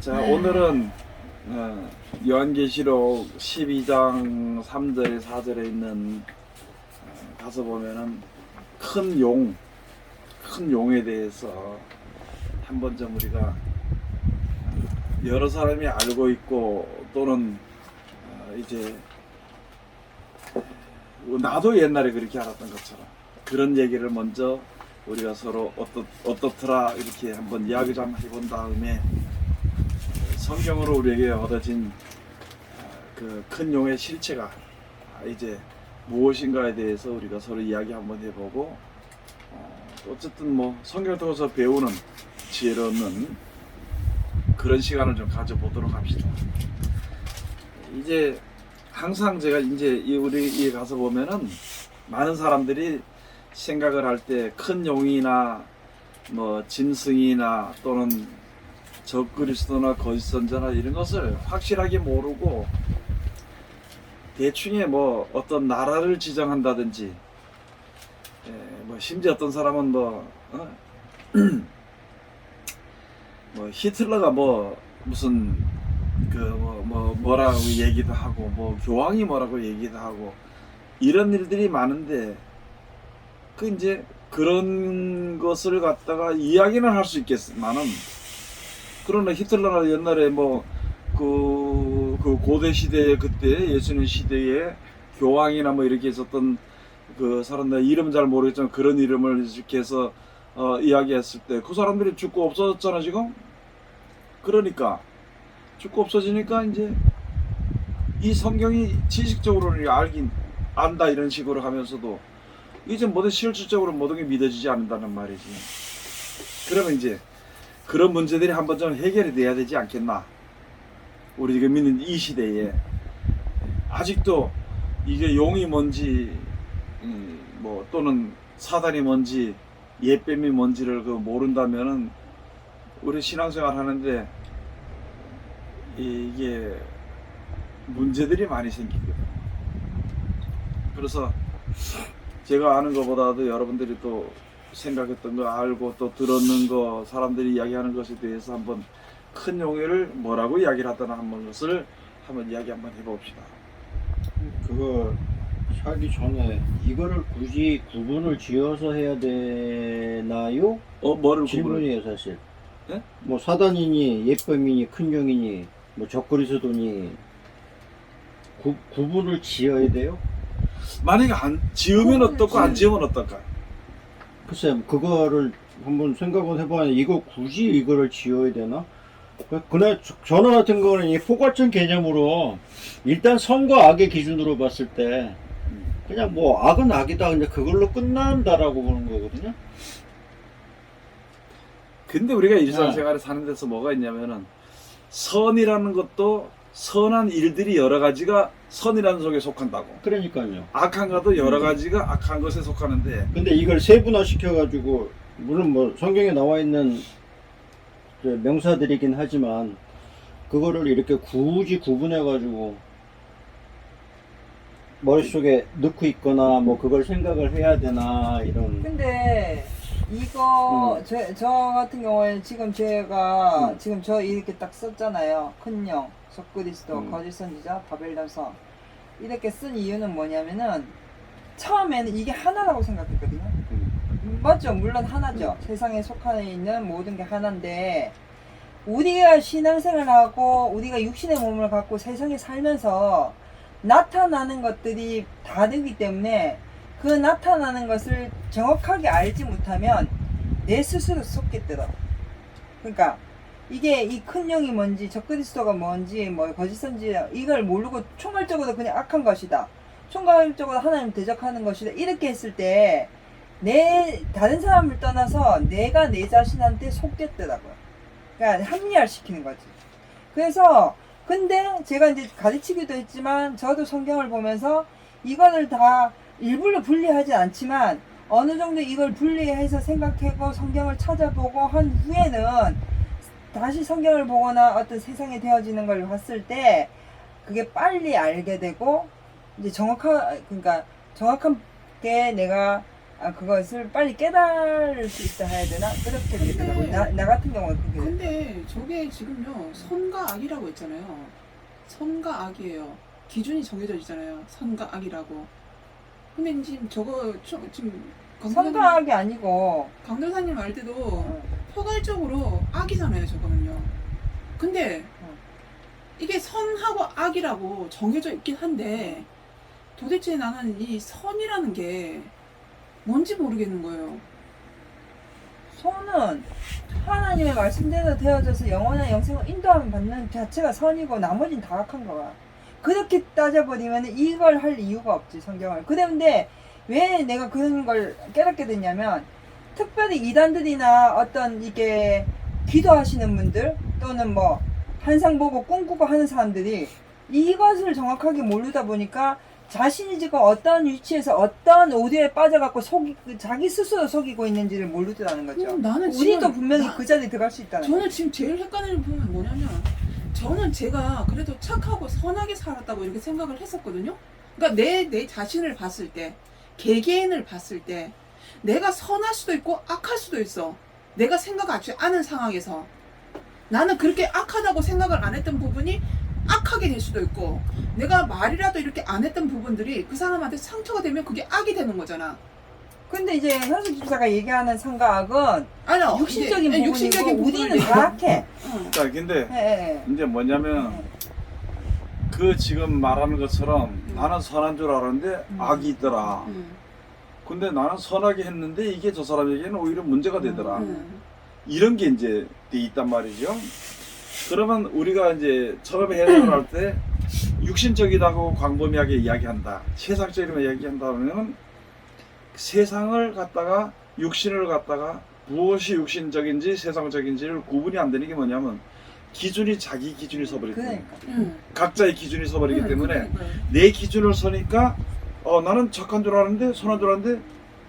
자, 오늘은 요한계시록 12장 3절에 4절에 있는 가서 보면은 큰 용에 대해서 한번 좀 우리가 여러 사람이 알고 있고 또는 이제 나도 옛날에 그렇게 알았던 것처럼 그런 얘기를 먼저 우리가 서로 어떻더라 이렇게 한번 이야기 좀 해본 다음에 성경으로 우리에게 얻어진 그 큰 용의 실체가 이제 무엇인가에 대해서 우리가 서로 이야기 한번 해보고 어쨌든 뭐 성경을 통해서 배우는 지혜를 얻는 그런 시간을 좀 가져보도록 합시다. 이제 항상 제가 이제 우리 가서 보면은 많은 사람들이 생각을 할 때 큰 용이나 뭐 짐승이나 또는 적그리스도나 거짓 선자나 이런 것을 확실하게 모르고 대충의 뭐 어떤 나라를 지정한다든지 뭐 심지어 어떤 사람은 뭐 히틀러가 뭐 무슨 그 뭐라고 얘기도 하고 뭐 교황이 뭐라고 얘기도 하고 이런 일들이 많은데 그 이제 그런 것을 갖다가 이야기는 할 수 있겠지만은 그러나 히틀러가 옛날에 뭐 그 고대 시대에 그때 예수님 시대에 교황이나 뭐 이렇게 있었던 그 사람들 이름 잘 모르겠지만 그런 이름을 이렇게 해서 이야기했을 때 그 사람들이 죽고 없어졌잖아 지금. 그러니까 죽고 없어지니까 이제 이 성경이 지식적으로는 안다 이런 식으로 하면서도 이제 모든 실질적으로 모든 게 믿어지지 않는다는 말이지. 그러면 이제 그런 문제들이 한번 좀 해결이 돼야 되지 않겠나. 우리 지금 믿는 이 시대에 아직도 이게 용이 뭔지 뭐 또는 사단이 뭔지 예뱀이 뭔지를 모른다면은 우리 신앙생활 하는데 이게 문제들이 많이 생기거든. 그래서 제가 아는 것보다도 여러분들이 또 생각했던 거 알고 또 들었는 거 사람들이 이야기하는 것에 대해서 한번 큰 용어를 뭐라고 이야기를 하더나 한번 것을 한번 이야기 한번 해봅시다. 그거 하기 전에 이거를 굳이 구분을 지어서 해야 되나요? 뭐를 질문이에요 사실. 네? 뭐 사단이니 예쁨이니 큰 용이니 뭐 적그리스도니 구분을 지어야 돼요? 만약에 안 지으면 어떻고 안 지으면 어떨까? 글쎄 그거를 한번 생각을 해봐야 이거 굳이 이거를 지어야 되나? 그날 전화 같은 거는 이 포괄적 개념으로 일단 선과 악의 기준으로 봤을 때 그냥 뭐 악은 악이다 근데 그걸로 끝난다라고 보는 거거든요. 근데 우리가 일상생활에 사는 데서 뭐가 있냐면은 선이라는 것도 선한 일들이 여러 가지가 선이라는 속에 속한다고. 그러니까요. 악한 것도 여러 가지가 악한 것에 속하는데 근데 이걸 세분화 시켜가지고 물론 뭐 성경에 나와 있는 명사들이긴 하지만 그거를 이렇게 굳이 구분해가지고 머릿속에 넣고 있거나 뭐 그걸 생각을 해야 되나 이런. 근데 이거 저 같은 경우에는 지금 제가 지금 저 이렇게 딱 썼잖아요. 큰 영, 적그리스도, 거짓 선지자, 바벨론성 이렇게 쓴 이유는 뭐냐면은 처음에는 이게 하나라고 생각했거든요. 맞죠? 물론 하나죠. 세상에 속해 있는 모든 게 하나인데 우리가 신앙생활하고 우리가 육신의 몸을 갖고 세상에 살면서 나타나는 것들이 다르기 때문에 그 나타나는 것을 정확하게 알지 못하면 내 스스로 속겠더라고. 그러니까 이게 이 큰 영이 뭔지 적그리스도가 뭔지 뭐 거짓선지 이걸 모르고 총괄적으로 그냥 악한 것이다. 총괄적으로 하나님 대적하는 것이다. 이렇게 했을 때 다른 사람을 떠나서 내가 내 자신한테 속겠더라고요. 그러니까 합리화시키는 거지. 그래서 근데 제가 이제 가르치기도 했지만 저도 성경을 보면서 이거를 다 일부러 분리하지 않지만 어느 정도 이걸 분리해서 생각하고 성경을 찾아보고 한 후에는 다시 성경을 보거나 어떤 세상에 되어지는 걸 봤을 때 그게 빨리 알게 되고 이제 정확하게 내가 그것을 빨리 깨달을 수 있다 해야 되나? 그렇게 되더라고요. 나 같은 경우는 그게. 근데 저게 지금요 선과 악이라고 있잖아요. 선과 악이에요. 기준이 정해져 있잖아요. 선과 악이라고. 근데 지금 지금 선과학이 아니고 강도사님 말 때도 포괄적으로 악이잖아요. 저거는요. 근데 이게 선하고 악이라고 정해져 있긴 한데 도대체 나는 이 선이라는 게 뭔지 모르겠는 거예요. 선은 하나님의 말씀대로 되어져서 영원한 영생을 인도함을 받는 자체가 선이고 나머지는 다 악한 거야. 그렇게 따져버리면 이걸 할 이유가 없지, 성경을. 그런데 왜 내가 그런 걸 깨닫게 됐냐면 특별히 이단들이나 어떤 이게 기도하시는 분들 또는 뭐 환상 보고 꿈꾸고 하는 사람들이 이것을 정확하게 모르다 보니까 자신이 지금 어떤 위치에서 어떤 오류에 빠져갖고 자기 스스로 속이고 있는지를 모르더라는 거죠. 나는 우리도 지금 분명히 그 자리에 들어갈 수 있다는 거죠. 저는 지금 제일 헷갈리는 부분은 뭐냐면 저는 제가 그래도 착하고 선하게 살았다고 이렇게 생각을 했었거든요. 그러니까 내 자신을 봤을 때 개개인을 봤을 때 내가 선할 수도 있고 악할 수도 있어. 내가 생각하지 않은 상황에서 나는 그렇게 악하다고 생각을 안 했던 부분이 악하게 될 수도 있고 내가 말이라도 이렇게 안 했던 부분들이 그 사람한테 상처가 되면 그게 악이 되는 거잖아. 근데 이제 현수 집사가 얘기하는 선과 악은 아니요. 육신적인 이제 부분이고 육신적인 우리는 부분을 다 악해. 응. 자, 근데 예, 예. 이제 뭐냐면 그 지금 말하는 것처럼 나는 선한 줄 알았는데 악이 있더라. 응. 근데 나는 선하게 했는데 이게 저 사람에게는 오히려 문제가 되더라. 응. 이런 게 이제 돼 있단 말이죠. 그러면 우리가 이제 처음에 해석을 할 때 육신적이다고 광범위하게 이야기한다. 세상적으로 이야기한다면 세상을 갖다가 육신을 갖다가 무엇이 육신적인지 세상적인지를 구분이 안 되는 게 뭐냐면 기준이 자기 기준이 서버리기 때문에 그러니까. 응. 각자의 기준이 서버리기 응, 때문에 그러니까요. 내 기준을 서니까 나는 착한 줄 알았는데 선한 줄 알았는데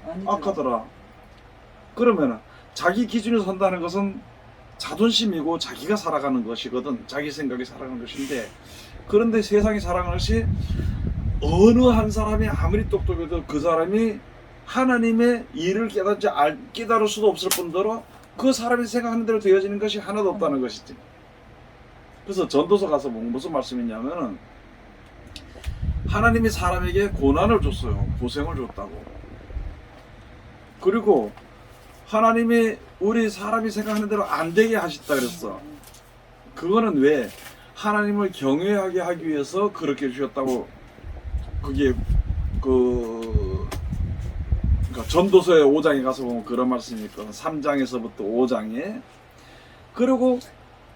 아니더라. 악하더라. 그러면 자기 기준이 선다는 것은 자존심이고 자기가 살아가는 것이거든. 자기 생각이 살아가는 것인데 그런데 세상이 살아가는 것이 어느 한 사람이 아무리 똑똑해도 그 사람이 하나님의 일을 깨달을 수도 없을 뿐더러 그 사람이 생각하는 대로 되어지는 것이 하나도 없다는 것이지. 그래서 전도서 가서 무슨 말씀이냐면은 하나님이 사람에게 고난을 줬어요. 고생을 줬다고. 그리고 하나님이 우리 사람이 생각하는 대로 안 되게 하셨다 그랬어. 그거는 왜? 하나님을 경외하게 하기 위해서 그렇게 주셨다고. 그게 그러니까 전도서의 5장에 가서 보면 그런 말씀이 있거든. 3장에서부터 5장에. 그리고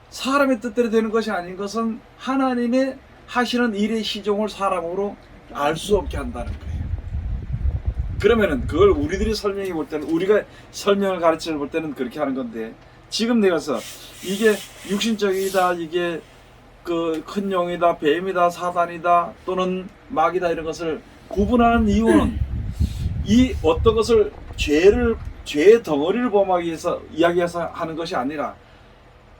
사람의 뜻대로 되는 것이 아닌 것은 하나님의 하시는 일의 시종을 사람으로 알 수 없게 한다는 거예요. 그러면은 그걸 우리들이 설명해 볼 때는 우리가 설명을 가르쳐 볼 때는 그렇게 하는 건데 지금 내가서 이게 육신적이다, 이게 그 큰 용이다, 뱀이다, 사단이다 또는 마귀다 이런 것을 구분하는 이유는 이 어떤 것을 죄의 덩어리를 범하기 위해서 이야기해서 하는 것이 아니라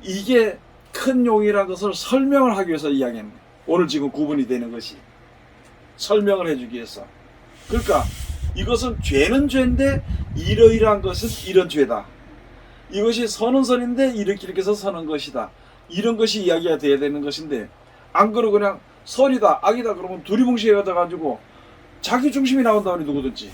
이게 큰 용이라는 것을 설명을 하기 위해서 이야기합니다. 오늘 지금 구분이 되는 것이 설명을 해주기 위해서. 그러니까 이것은 죄는 죄인데 이러이러한 것은 이런 죄다. 이것이 선은 선인데 이렇게 해서 선한 것이다. 이런 것이 이야기가 돼야 되는 것인데 안 그러고 그냥 선이다 악이다 그러면 두리뭉실해 가지고 자기 중심이 나온다니 누구든지.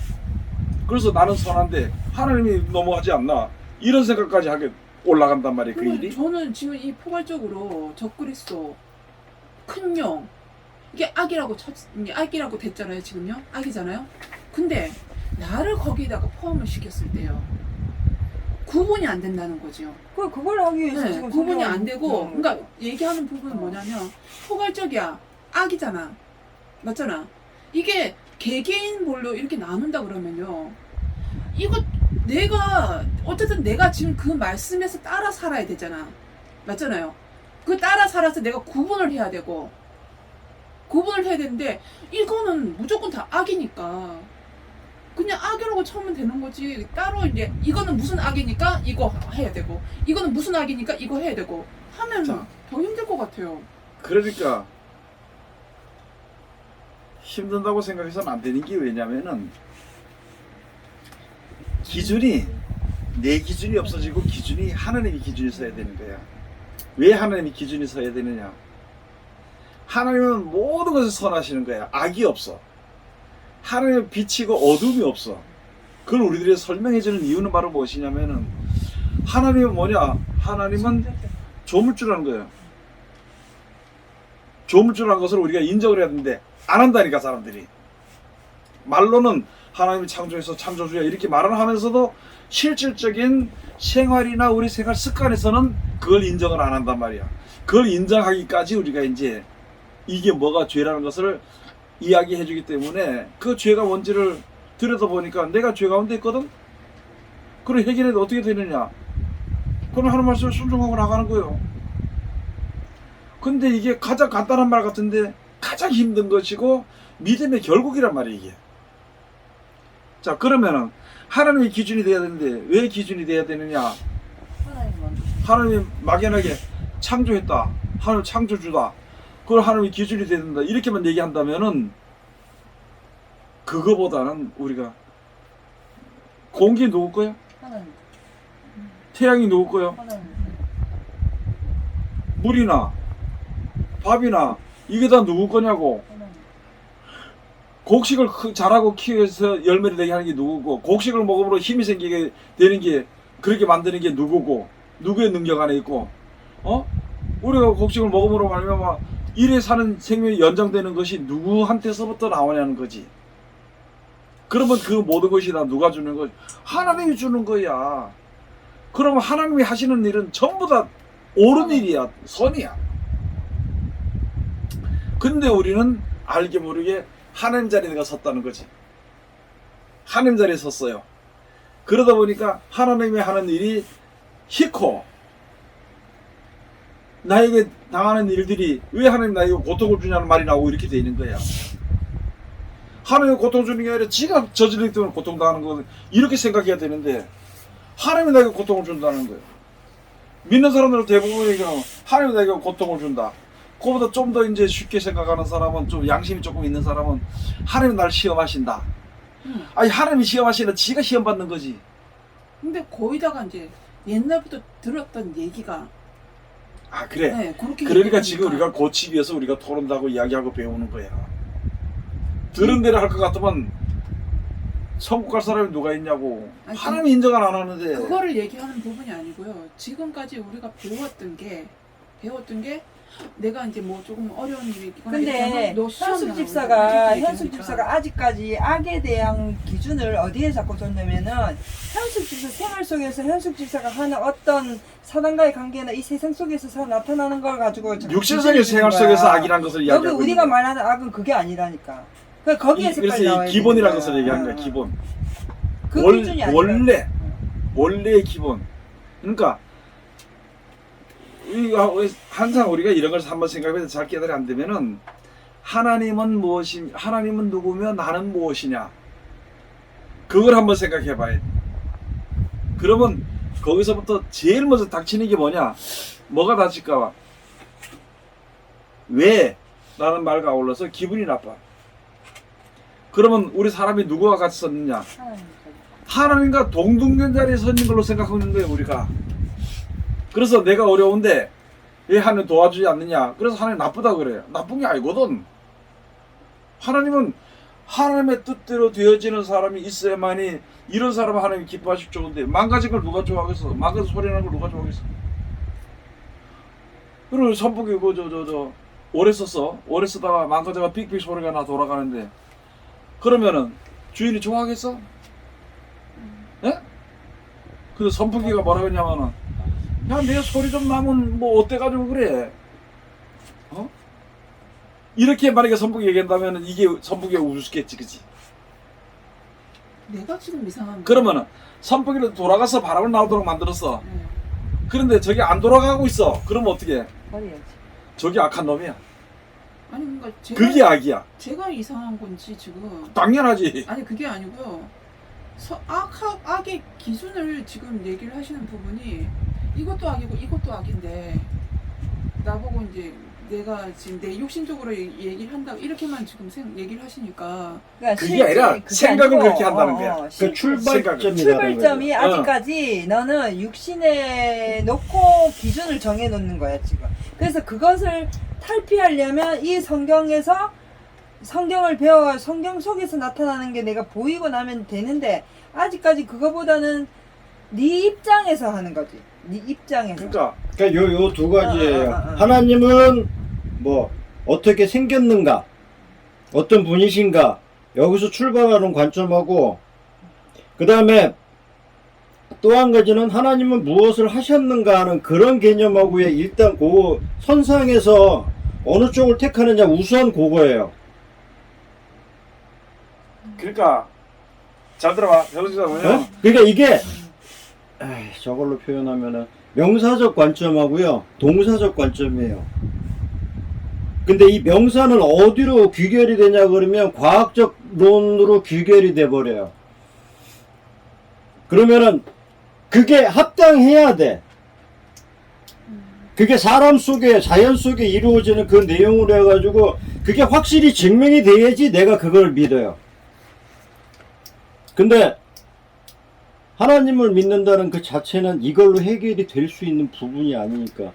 그래서 나는 선한데 하나님이 넘어가지 않나 이런 생각까지 하게 올라간단 말이에요. 그 일이. 저는 지금 이 포괄적으로 적그리스도 큰 용 이게 악이라고 악이라고 됐잖아요. 지금요 악이잖아요. 근데 나를 거기다가 포함을 시켰을 때요 구분이 안 된다는 거죠. 그걸 하기 위해서 네, 지금 구분이 성경은 안 되고 그런 그러니까 거죠. 얘기하는 부분은 뭐냐면 포괄적이야 악이잖아 맞잖아. 이게 개개인별로 이렇게 나눈다 그러면요 이거 내가 어쨌든 내가 지금 그 말씀에서 따라 살아야 되잖아 맞잖아요. 그 따라 살아서 내가 구분을 해야 되고 구분을 해야 되는데 이거는 무조건 다 악이니까 그냥 악이라고 쳐면 되는 거지. 따로 이제 이거는 무슨 악이니까 이거 해야 되고 이거는 무슨 악이니까 이거 해야 되고 하면 자. 더 힘들 것 같아요. 그러니까 힘든다고 생각해서는 안 되는 게 왜냐면은 기준이 내 기준이 없어지고 기준이 하나님의 기준이 서야 되는 거야. 왜 하나님의 기준이 서야 되느냐? 하나님은 모든 것을 선하시는 거야. 악이 없어. 하나님은 빛이고 어둠이 없어. 그걸 우리들이 설명해 주는 이유는 바로 무엇이냐면은 하나님은 뭐냐? 하나님은 조물주라는 거예요. 조물주라는 것을 우리가 인정을 해야 되는데 안 한다니까 사람들이. 말로는 하나님이 창조해서 창조주야 이렇게 말을 하면서도 실질적인 생활이나 우리 생활 습관에서는 그걸 인정을 안 한단 말이야. 그걸 인정하기까지 우리가 이제 이게 뭐가 죄라는 것을 이야기해 주기 때문에 그 죄가 뭔지를 들여다보니까 내가 죄 가운데 있거든? 그럼 해결해도 어떻게 되느냐? 그럼 하는 말씀을 순종하고 나가는 거예요. 근데 이게 가장 간단한 말 같은데 가장 힘든 것이고 믿음의 결국이란 말이에요 이게. 자 그러면은 하나님의 기준이 돼야 되는데 왜 기준이 돼야 되느냐? 하나님이 막연하게 창조했다. 하나님 창조주다. 그걸 하나님의 기준이 돼야 된다. 이렇게만 얘기한다면은 그거보다는 우리가 공기 누구 거야? 하나님. 태양이 누구 거야? 하나님. 물이나 밥이나 이게 다 누구 거냐고. 하나님. 곡식을 자라고 키워서 열매를 내게 하는 게 누구고 곡식을 먹음으로 힘이 생기게 되는 게 그렇게 만드는 게 누구고 누구의 능력 안에 있고 우리가 곡식을 먹음으로 말미암아 이래 사는 생명이 연장되는 것이 누구한테서부터 나오냐는 거지. 그러면 그 모든 것이 다 누가 주는 거지? 하나님이 주는 거야. 그러면 하나님이 하시는 일은 전부 다 옳은 일이야. 선이야. 근데 우리는 알게 모르게 하나님 자리에 내가 섰다는 거지. 하나님 자리에 섰어요. 그러다 보니까 하나님이 하는 일이 싫고 나에게 당하는 일들이 왜 하나님 나에게 고통을 주냐는 말이 나오고 이렇게 돼 있는 거야. 하나님이 고통 주는 게 아니라 지가 저지르기 때문에 고통당하는 거는 이렇게 생각해야 되는데 하나님이 나에게 고통을 준다는 거예요. 믿는 사람들은 대부분이 하나님이 나에게 고통을 준다. 그보다 좀 더 이제 쉽게 생각하는 사람은 좀 양심이 조금 있는 사람은 하나님이 날 시험하신다. 아니 하나님이 시험하시는 지가 시험 받는 거지. 근데 거기다가 이제 옛날부터 들었던 얘기가 아 그래. 네, 그렇게 그러니까 지금 얘기하니까. 우리가 고치기 위해서 우리가 토론하고 이야기하고 배우는 거야. 들은 대로 할 것 같으면 천국 갈 사람이 누가 있냐고. 아니, 하나님이 인정을 안 하는데. 그거를 얘기하는 부분이 아니고요. 지금까지 우리가 배웠던 게 내가 이제 뭐 조금 어려운 일이 있거나 이렇게 근데 하면 너 시험 현숙 나오고 집사가 이렇게 현숙 얘기하니까. 집사가 아직까지 악에 대한 기준을 어디에 잡고 뒀냐면은 현숙 집사 생활 속에서 현숙 집사가 하는 어떤 사단과의 관계나 이 세상 속에서 나타나는 걸 가지고 자꾸 육신상의 기준을 생활 주는 거야. 속에서 악이란 것을 여기 이야기하고 우리가 있는 거야. 말하는 악은 그게 아니라니까. 그러니까 거기에서 그래서 빨리 나와야 이 기본이라는 되는 것을 거야. 얘기하는 거야. 기본. 그 기준이 아니라. 원래의 기본. 그러니까 항상 우리가 이런 것을 한번 생각해서 잘 깨달이 안 되면은 하나님은 하나님은 누구며 나는 무엇이냐 그걸 한번 생각해 봐야 돼. 그러면 거기서부터 제일 먼저 닥치는 게 뭐가 닥칠까 봐. 왜? 라는 말과 아울러서 기분이 나빠. 그러면 우리 사람이 누구와 같이 섰느냐? 하나님과 동등된 자리에 서 있는 걸로 생각하는 거예요 우리가. 그래서 내가 어려운데 왜 하나님 도와주지 않느냐? 그래서 하나님 나쁘다 그래요. 나쁜 게 아니거든. 하나님은 하나님의 뜻대로 되어지는 사람이 있어야만이 이런 사람은 하나님이 기뻐하실 좋은데 망가진 걸 누가 좋아하겠어? 망가진 소리 나는 걸 누가 좋아하겠어? 그리고 선풍기 오래 썼어. 오래 쓰다가 망가져가 삑삑 소리가 나 돌아가는데 그러면은 주인이 좋아하겠어? 예? 근데 선풍기가 뭐라고 했냐면은 야, 내 소리 좀 나면 뭐 어때가지고 그래? 이렇게 만약에 선풍기 얘기한다면 이게 선풍기가 우습겠지, 그치? 내가 지금 이상한 그러면은 선풍기를 돌아가서 바람을 나오도록 만들었어. 네. 그런데 저게 안 돌아가고 있어. 그러면 어떻게 해? 버려야지. 저게 악한 놈이야. 아니 그러니까 그게 악이야. 제가 이상한 건지 지금 당연하지. 아니 그게 아니고요. 악의 기준을 지금 얘기를 하시는 부분이 이것도 악이고 이것도 악인데 나보고 이제 내가 지금 내 육신적으로 얘기를 한다고 이렇게만 지금 얘기를 하시니까 그러니까 그게 아니라 그게 생각을 아니고, 그렇게 한다는 거야. 그 출발점이라는 출발점이 거죠. 아직까지 너는 육신에 놓고 기준을 정해 놓는 거야 지금. 그래서 그것을 탈피하려면 이 성경에서 성경을 배워 성경 속에서 나타나는 게 내가 보이고 나면 되는데 아직까지 그거보다는 네 입장에서 하는 거지. 네 입장에서. 그러니까 그러니까 요 두 가지예요. 아. 하나님은 뭐 어떻게 생겼는가, 어떤 분이신가 여기서 출발하는 관점하고, 그 다음에 또 한 가지는 하나님은 무엇을 하셨는가 하는 그런 개념하고의 일단 그 선상에서 어느 쪽을 택하느냐 우선 그거예요. 그러니까 잘 들어봐. 배우지다 보면 어? 그러니까 이게 저걸로 표현하면은 명사적 관점하고요 동사적 관점이에요. 근데 이 명사는 어디로 귀결이 되냐 그러면 과학적론으로 귀결이 돼 버려요. 그러면은 그게 합당해야 돼. 그게 사람 속에 자연 속에 이루어지는 그 내용으로 해가지고 그게 확실히 증명이 돼야지 내가 그걸 믿어요. 근데 하나님을 믿는다는 그 자체는 이걸로 해결이 될 수 있는 부분이 아니니까.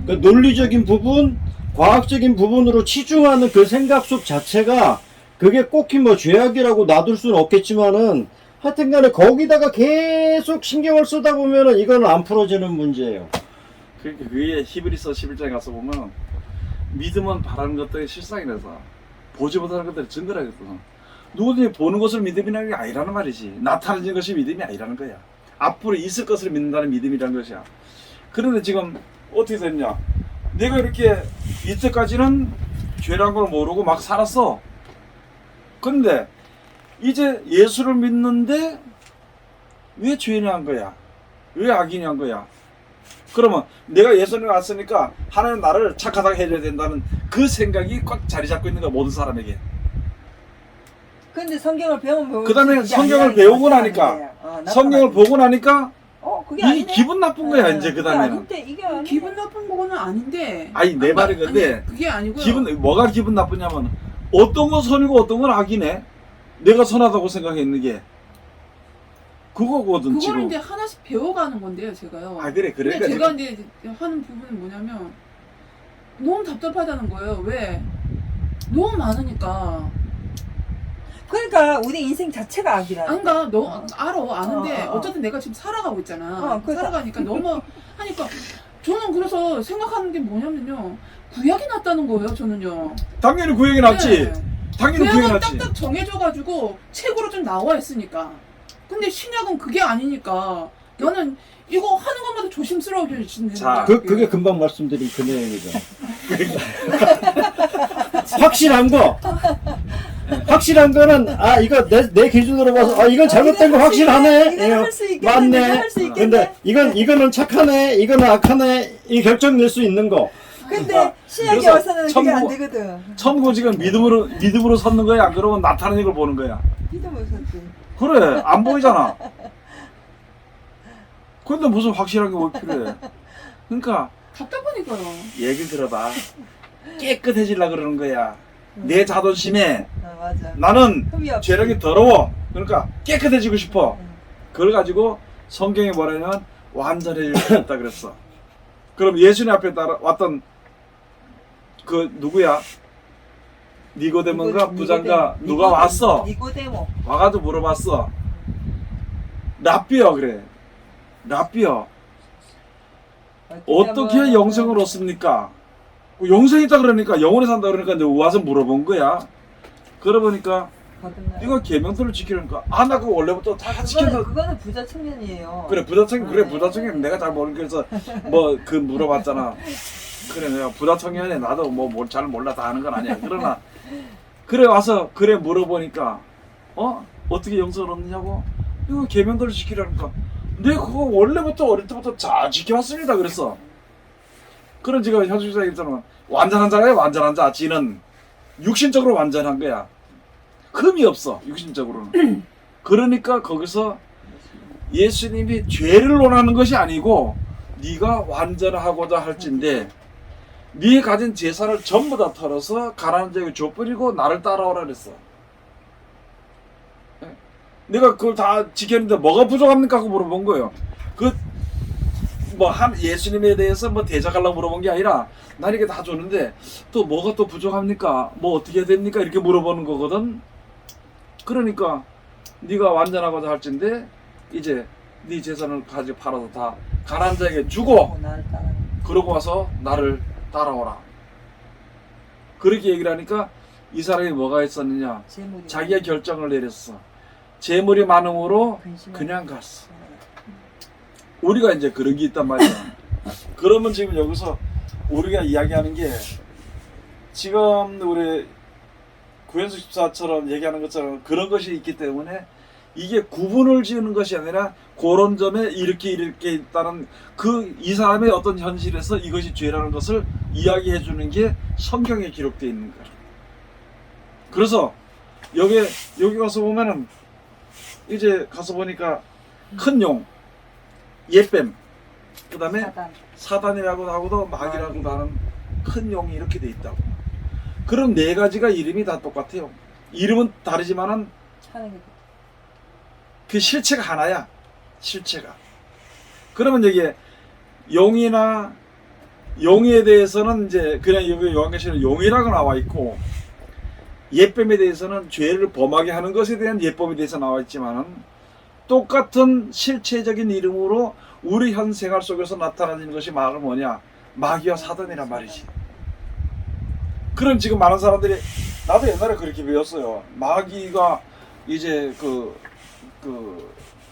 그러니까 논리적인 부분, 과학적인 부분으로 치중하는 그 생각 속 자체가 그게 꼭히 뭐 죄악이라고 놔둘 수는 없겠지만은 하여튼 간에 거기다가 계속 신경을 쓰다 보면은 이거는 안 풀어지는 문제예요. 그러니까 그게 히브리서 11장에 가서 보면 믿음은 바라는 것들이 실상이라서 보지 못하는 것들이 증거라거든. 누구든지 보는 것을 믿음이라는 게 아니라는 말이지. 나타나는 것이 믿음이 아니라는 거야. 앞으로 있을 것을 믿는다는 믿음이라는 것이야. 그런데 지금 어떻게 됐냐? 내가 이렇게 이때까지는 죄란 걸 모르고 막 살았어. 근데 이제 예수를 믿는데 왜 죄인이 한 거야? 왜 악인이 한 거야? 그러면 내가 예수님을 왔으니까 하나님 나를 착하다고 해줘야 된다는 그 생각이 꽉 자리 잡고 있는 거야, 모든 사람에게. 근데 성경을 배우면 그 다음에 그게 성경을 아니라는 배우고 거야. 나니까, 나타나는 성경을 거야. 보고 나니까 그게 이 아니네. 기분 나쁜 거야, 이제 그 그게 다음에는. 아닌데, 이게 아니네. 기분 나쁜 거는 아닌데. 아니, 내 말은 근데 아니, 그게 아니고요. 뭐가 기분 나쁘냐면 어떤 건 선이고 어떤 건 악이네. 내가 선하다고 생각했는 게 그거거든. 그거를 지금. 이제 하나씩 배워가는 건데요, 제가요. 아 그래 근데 그러니까 제가 지금 이제 하는 부분은 뭐냐면 너무 답답하다는 거예요. 왜? 너무 많으니까. 그러니까 우리 인생 자체가 악이라는 안 가. 너 아는데 어. 어쨌든 내가 지금 살아가고 있잖아. 그러니까. 살아가니까 너무 하니까 저는 그래서 생각하는 게 뭐냐면요. 구약이 낫다는 거예요, 저는요. 당연히 구역이 낫지. 네. 당연히 구역이 구약은 낫지. 딱딱 정해져가지고 책으로 좀 나와 있으니까. 근데 신약은 그게 아니니까 나는 이거 하는 것마다 조심스러워지는 자, 거야. 그게 금방 말씀드린 그 내용이죠. 확실한 거는 이거 내 기준으로 봐서 이건 잘못된 거 확실하네. 이건 할수 있겠네. 맞네. 할수 있겠네. 근데 이거는 착하네. 이거는 악하네. 이 결정 낼 수 있는 거. 근데 신약에 그래서 와서는 그게 안 천국- 되거든. 천국 지금 믿음으로 섰는 거야. 안 그러면 나타나는 걸 보는 거야. 믿음을 섰지. 그래 안 보이잖아. 근데 무슨 확실하게 뭐 필요해. 그러니까 답답하니까요. 얘기 들어봐. 깨끗해지려 그러는 거야. 내 자존심에 맞아. 나는 흠이 없지. 죄력이 더러워. 그러니까 깨끗해지고 싶어. 응. 그걸 가지고 성경에 뭐라냐면 완전해질 수 있다 그랬어. 그럼 예수님 앞에 왔던 그 누구야? 니고데모인가 부장가 누가 왔어? 니고데모. 와가지고 물어봤어. 랍비여 그래. 랍비여 어떻게 영생을 얻습니까? 영생이 있다 그러니까 영원히 산다 그러니까 이제 와서 물어본 거야. 그러보니까 이거 계명들을 지키려니까 나 그거 원래부터 다 지켰어. 그거는 부자 청년이에요. 그래 부자 청년 내가 잘 모르는 그래서 뭐 그 물어봤잖아. 그래 내가 부자 청년에 나도 뭐 잘 몰라 다 아는 건 아니야. 그러나 그래 와서 그래 물어보니까 어떻게 영생을 얻느냐고 이거 계명들을 지키려니까 내가 그거 원래부터 어릴 때부터 잘 지켜왔습니다 그랬어. 그런 지가 현실상 있잖아. 완전한 자가요 완전한 자. 지는 육신적으로 완전한 거야. 흠이 없어 육신적으로는. 그러니까 거기서 예수님이 죄를 논하는 것이 아니고 네가 완전하고자 할진대 네 가진 재산을 전부 다 털어서 가난한 자에게 줘버리고 나를 따라오라 그랬어. 예? 내가 그걸 다 지켰는데 뭐가 부족합니까? 하고 물어본 거예요. 그 뭐 한 예수님에 대해서 뭐 대적하려고 물어본 게 아니라 난 이게 다 줬는데 또 뭐가 또 부족합니까? 뭐 어떻게 해야 됩니까? 이렇게 물어보는 거거든. 그러니까 네가 완전하고자 할진대 이제 네 재산을 가지고 팔아서 다 가난한 자에게 주고 나를 따라. 그러고 와서 나를 따라오라. 그렇게 얘기를 하니까 이 사람이 뭐가 있었느냐? 재물이 자기가 결정을 내렸어. 재물이 많음으로 근심을- 그냥 갔어. 우리가 이제 그런 게 있단 말이야. 그러면 지금 여기서 우리가 이야기하는 게 지금 우리 구현숙 집사처럼 얘기하는 것처럼 그런 것이 있기 때문에 이게 구분을 지으는 것이 아니라 그런 점에 이렇게 있다는 그 이 사람의 어떤 현실에서 이것이 죄라는 것을 이야기해 주는 게 성경에 기록되어 있는 거야. 그래서 여기 가서 보면은 이제 가서 보니까 큰 용, 옛뱀, 그 다음에 사단. 사단이라고 하고도 마귀라고도 하는 큰 용이 이렇게 돼 있다고. 그럼 네 가지가 이름이 다 똑같아요. 이름은 다르지만은 하는 게 그 실체가 하나야. 실체가. 그러면 이게 용이나 용에 대해서는 이제 그냥 여기 요한계시록에 용이라고 나와 있고 옛뱀에 대해서는 죄를 범하게 하는 것에 대한 예법에 대해서 나와 있지만은 똑같은 실체적인 이름으로 우리 현 생활 속에서 나타나는 것이 말은 뭐냐? 마귀와 사단이란 말이지. 그럼 지금 많은 사람들이 나도 옛날에 그렇게 배웠어요. 마귀가 이제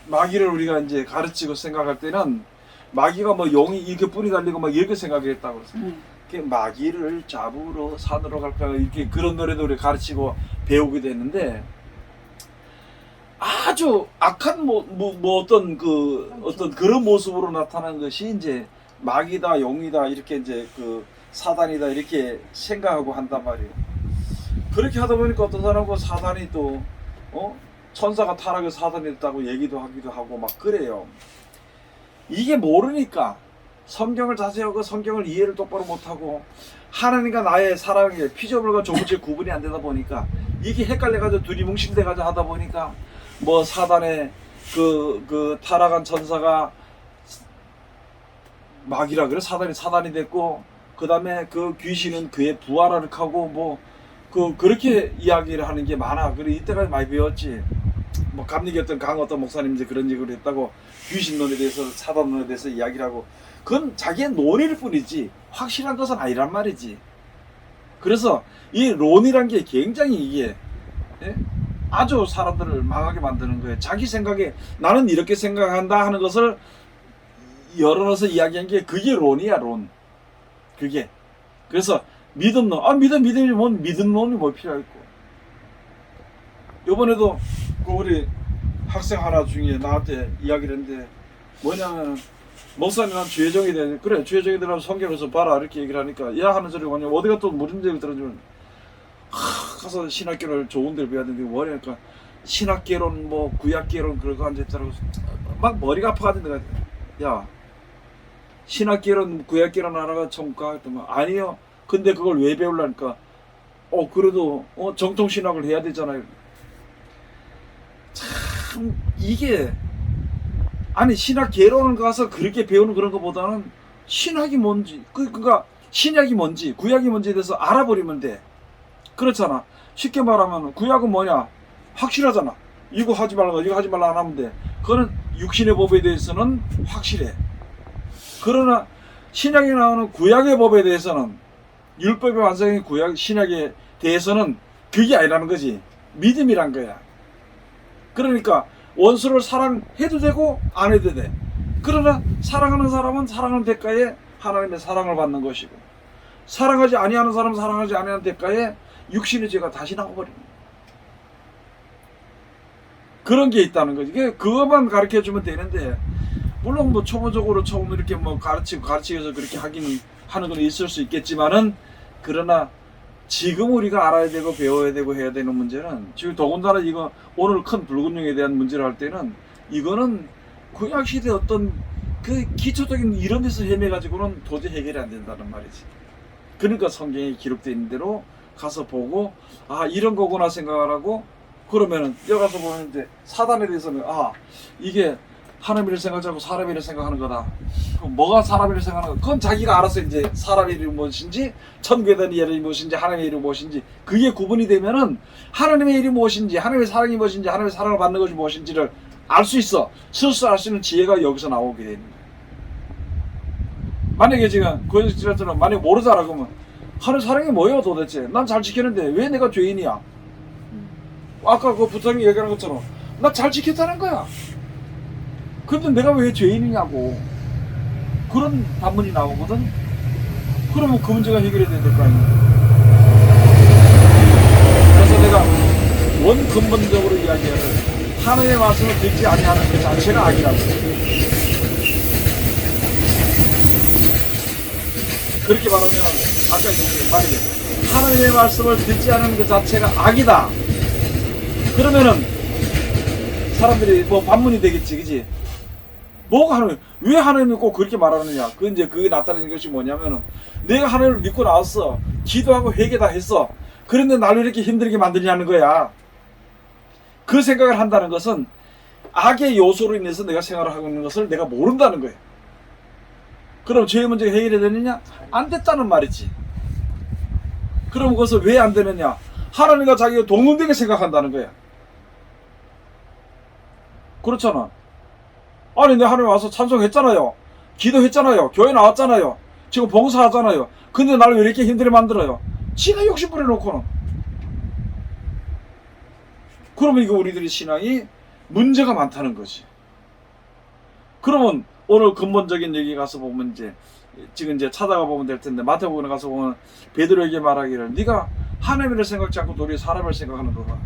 마귀를 우리가 이제 가르치고 생각할 때는 마귀가 뭐 용이 이렇게 뿌리 달리고 막 이렇게 생각했다고 그랬어요. 마귀를 잡으러 산으로 갈까 이렇게 그런 노래도 우리 가르치고 배우게 됐는데 아주 악한 어떤 그런 모습으로 나타난 것이 이제 마귀다 용이다 이렇게 이제 그 사단이다 이렇게 생각하고 한단 말이에요. 그렇게 하다 보니까 어떤 사람은 사단이 또 천사가 타락해서 사단이 됐다고 얘기도 하기도 하고 막 그래요. 이게 모르니까 성경을 자세히 하고 성경을 이해를 똑바로 못하고 하나님과 나의 사랑의 피조물과 조물의 구분이 안 되다 보니까 이게 헷갈려가지고 둘이 뭉실돼가지고 하다 보니까 뭐 사단의 그 타락한 천사가 마귀라 그래 사단이 됐고 그 다음에 그 귀신은 그의 부하를 하고 뭐 그렇게 이야기를 하는 게 많아. 그래 이때까지 많이 배웠지. 뭐 감리교였던 어떤 목사님 이제 그런 얘기를 했다고 귀신론에 대해서 사단론에 대해서 이야기를 하고 그건 자기의 논의일 뿐이지 확실한 것은 아니란 말이지. 그래서 이 론이란 게 굉장히 이게 아주 사람들을 망하게 만드는 거예요. 자기 생각에 나는 이렇게 생각한다 하는 것을 열어넣어서 이야기한 게 그게 론이야 론. 그게 그래서 믿음론 믿음이 뭔 믿음론이 뭐 필요하겠고 요번에도 그 우리 학생 하나 중에 나한테 이야기를 했는데 뭐냐면 목사님 난 죄정이 되네. 그래 죄정이 되려면 성경에서 봐라 이렇게 얘기를 하니까 야 하는 소리 뭐냐 어디가 또 무슨 얘기를 들어주면 가서 신학교를 좋은 데를 배워야 되는데 뭐냐니까 신학개론 뭐 구약개론 그런 거 앉아있더라고. 막 머리가 아파가지고 내가 야 신학개론 구약개론 하나가 전문가 했더만 아니요 근데 그걸 왜 배우려니까 그래도 정통신학을 해야 되잖아요. 참 이게 아니 신학 개론을 가서 그렇게 배우는 그런 것보다는 신학이 뭔지 그러니까 신약이 뭔지 구약이 뭔지에 대해서 알아버리면 돼. 그렇잖아. 쉽게 말하면 구약은 뭐냐 확실하잖아. 이거 하지 말라 이거 하지 말라 안 하면 돼. 그거는 육신의 법에 대해서는 확실해. 그러나 신약에 나오는 구약의 법에 대해서는 율법의 완성인 구약 신약에 대해서는 그게 아니라는 거지. 믿음이란 거야. 그러니까 원수를 사랑해도 되고 안 해도 돼. 그러나 사랑하는 사람은 사랑하는 대가에 하나님의 사랑을 받는 것이고 사랑하지 아니하는 사람은 사랑하지 아니하는 대가에 육신의 죄가 다시 나와버립니다. 그런 게 있다는 거지. 그것만 가르쳐 주면 되는데 물론 뭐 초보적으로 처음 이렇게 뭐 가르치면서 그렇게 하는 건 있을 수 있겠지만은 그러나 지금 우리가 알아야 되고 배워야 되고 해야 되는 문제는 지금 더군다나 이거 오늘 큰 붉은 용에 대한 문제를 할 때는 이거는 구약시대 어떤 그 기초적인 이런 데서 헤매가지고는 도저히 해결이 안 된다는 말이지. 그러니까 성경에 기록되어 있는 대로 가서 보고 아 이런 거구나 생각을 하고 그러면은 여기 가서 보는데 사단에 대해서는 아 이게 하나님 일을 생각하지 않고 사람 일을 생각하는 거다. 그럼 뭐가 사람 일을 생각하는 거다? 그건 자기가 알아서 이제 사람 일이 무엇인지 천국에 대한 일이 무엇인지 하나님의 일이 무엇인지 그게 구분이 되면은 하나님의 일이 무엇인지 하나님의 사랑이 무엇인지 하나님의 사랑을 받는 것이 무엇인지를 알 수 있어. 스스로 알 수 있는 지혜가 여기서 나오게 되는 거야. 만약에 지금 고현식지라처럼 만약에 모르잖아 그러면 하나님 사랑이 뭐예요 도대체? 난 잘 지켰는데 왜 내가 죄인이야? 아까 그 부장이 얘기하는 것처럼 나 잘 지켰다는 거야. 근데 내가 왜 죄인이냐고 그런 반문이 나오거든. 그러면 그 문제가 해결이 돼야 될 거 아니야. 그래서 내가 원 근본적으로 이야기하는 하나님의 말씀을 듣지 아니하는 그 자체가 악이라고. 그렇게 말하면 아까 얘기했던 만약에 하나님의 말씀을 듣지 않는 그 자체가 악이다. 그러면은 사람들이 뭐 반문이 되겠지, 그지? 뭐가 하나님, 왜 하나님이 꼭 그렇게 말하느냐? 그 이제 그게 나타나는 것이 뭐냐면은 내가 하나님을 믿고 나왔어, 기도하고 회개 다 했어. 그런데 나를 이렇게 힘들게 만드냐는 거야. 그 생각을 한다는 것은 악의 요소로 인해서 내가 생활을 하고 있는 것을 내가 모른다는 거예요. 그럼 죄의 문제가 해결이 되느냐? 안 됐다는 말이지. 그럼 그것을 왜 안 되느냐? 하나님과 자기가 동등되게 생각한다는 거야. 그렇잖아. 아니 내가 하나님 와서 찬송했잖아요. 기도했잖아요. 교회 나왔잖아요. 지금 봉사하잖아요. 근데 나를 왜 이렇게 힘들게 만들어요? 지가 욕심 부려놓고는. 그러면 이거 우리들의 신앙이 문제가 많다는 거지. 그러면 오늘 근본적인 얘기 가서 보면 이제 지금 이제 찾아가 보면 될 텐데 마태복음에 가서 보면 베드로에게 말하기를 네가 하나님의 일을 생각지 않고 도리어 사람을 생각하는도다.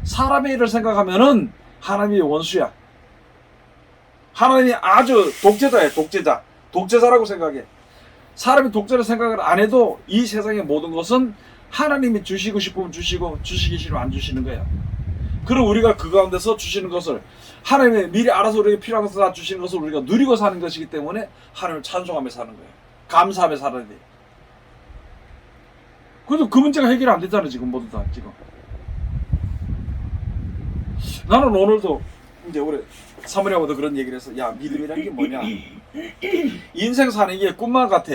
사람의 일을 생각하면은 하나님이 원수야. 하나님이 아주 독재자야. 독재자라고 생각해. 사람이 독재를 생각을 안 해도 이 세상의 모든 것은 하나님이 주시고 싶으면 주시고 주시기 싫으면 안 주시는 거야. 그럼 우리가 그 가운데서 주시는 것을 하나님이 미리 알아서 우리에게 필요한 것을 다 주시는 것을 우리가 누리고 사는 것이기 때문에 하나님을 찬송하며 사는 거예요. 감사하며 살아야 돼. 그래도 그 문제가 해결이 안 됐잖아 지금 모두 다 지금. 나는 오늘도 이제 우리 사모님하고도 그런 얘기를 해서 야 믿음이라는 게 뭐냐. 인생 사는 게 꿈만 같아.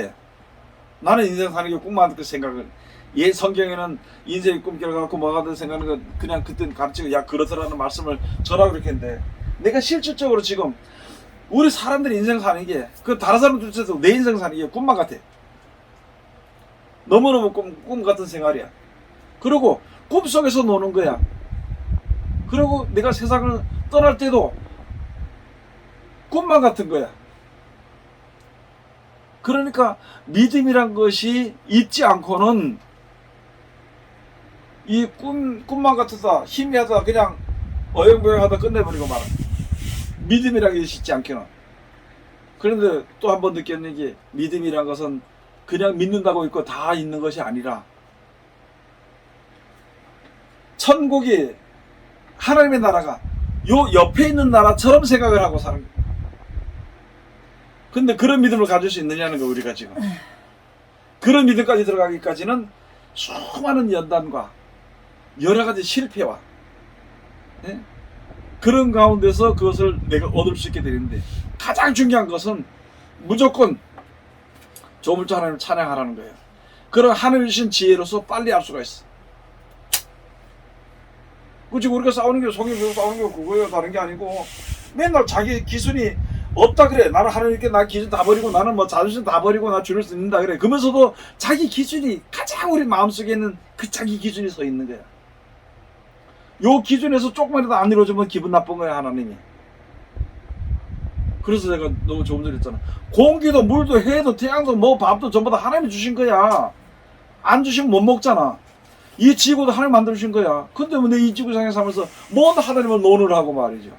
나는 인생 사는 게 꿈만 같은 생각을. 예, 성경에는 인생의 꿈결 갖고 뭐가 든 생각하는 건 그냥 그때는 가르치고 야 그렇더라는 말씀을 전하고 그렇게 했는데 내가 실질적으로 지금 우리 사람들이 인생 사는 게 그 다른 사람들도 내 인생 사는 게 꿈만 같아. 너무너무 꿈 같은 생활이야. 그리고 꿈속에서 노는 거야. 그리고 내가 세상을 떠날 때도 꿈만 같은 거야. 그러니까 믿음이란 것이 있지 않고는 이 꿈만 같아서 희미하다 그냥 어영부영하다 끝내버리고 말아. 믿음이란 게 있지 않게는. 그런데 또 한 번 느꼈는 게 믿음이란 것은 그냥 믿는다고 있고 다 있는 것이 아니라 천국이 하나님의 나라가 요 옆에 있는 나라처럼 생각을 하고 사는 거예요. 근데 그런 믿음을 가질 수 있느냐는 거 우리가 지금. 그런 믿음까지 들어가기까지는 수많은 연단과 여러 가지 실패와 네? 그런 가운데서 그것을 내가 얻을 수 있게 되는데 가장 중요한 것은 무조건 조물주 하나님을 찬양하라는 거예요. 그런 하늘 주신 지혜로서 빨리 알 수가 있어. 그치 우리가 싸우는 게 성경에서 싸우는 게 그거예요. 다른 게 아니고 맨날 자기 기준이 없다 그래. 나는 하나님께 나 기준 다 버리고 나는 뭐 자존심 다 버리고 나 주를 믿는다 그래. 그러면서도 자기 기준이 가장 우리 마음속에 있는 그 자기 기준이 서 있는 거야. 요 기준에서 조금이라도 안 이루어지면 기분 나쁜 거야 하나님이. 그래서 내가 너무 조금 전에 했잖아. 공기도 물도 해도 태양도 뭐 밥도 전부 다 하나님이 주신 거야. 안 주시면 못 먹잖아. 이 지구도 하나님 만들어주신 거야. 근데 뭐 내 이 지구상에 살면서 뭔 하나님을 논을 하고 말이죠.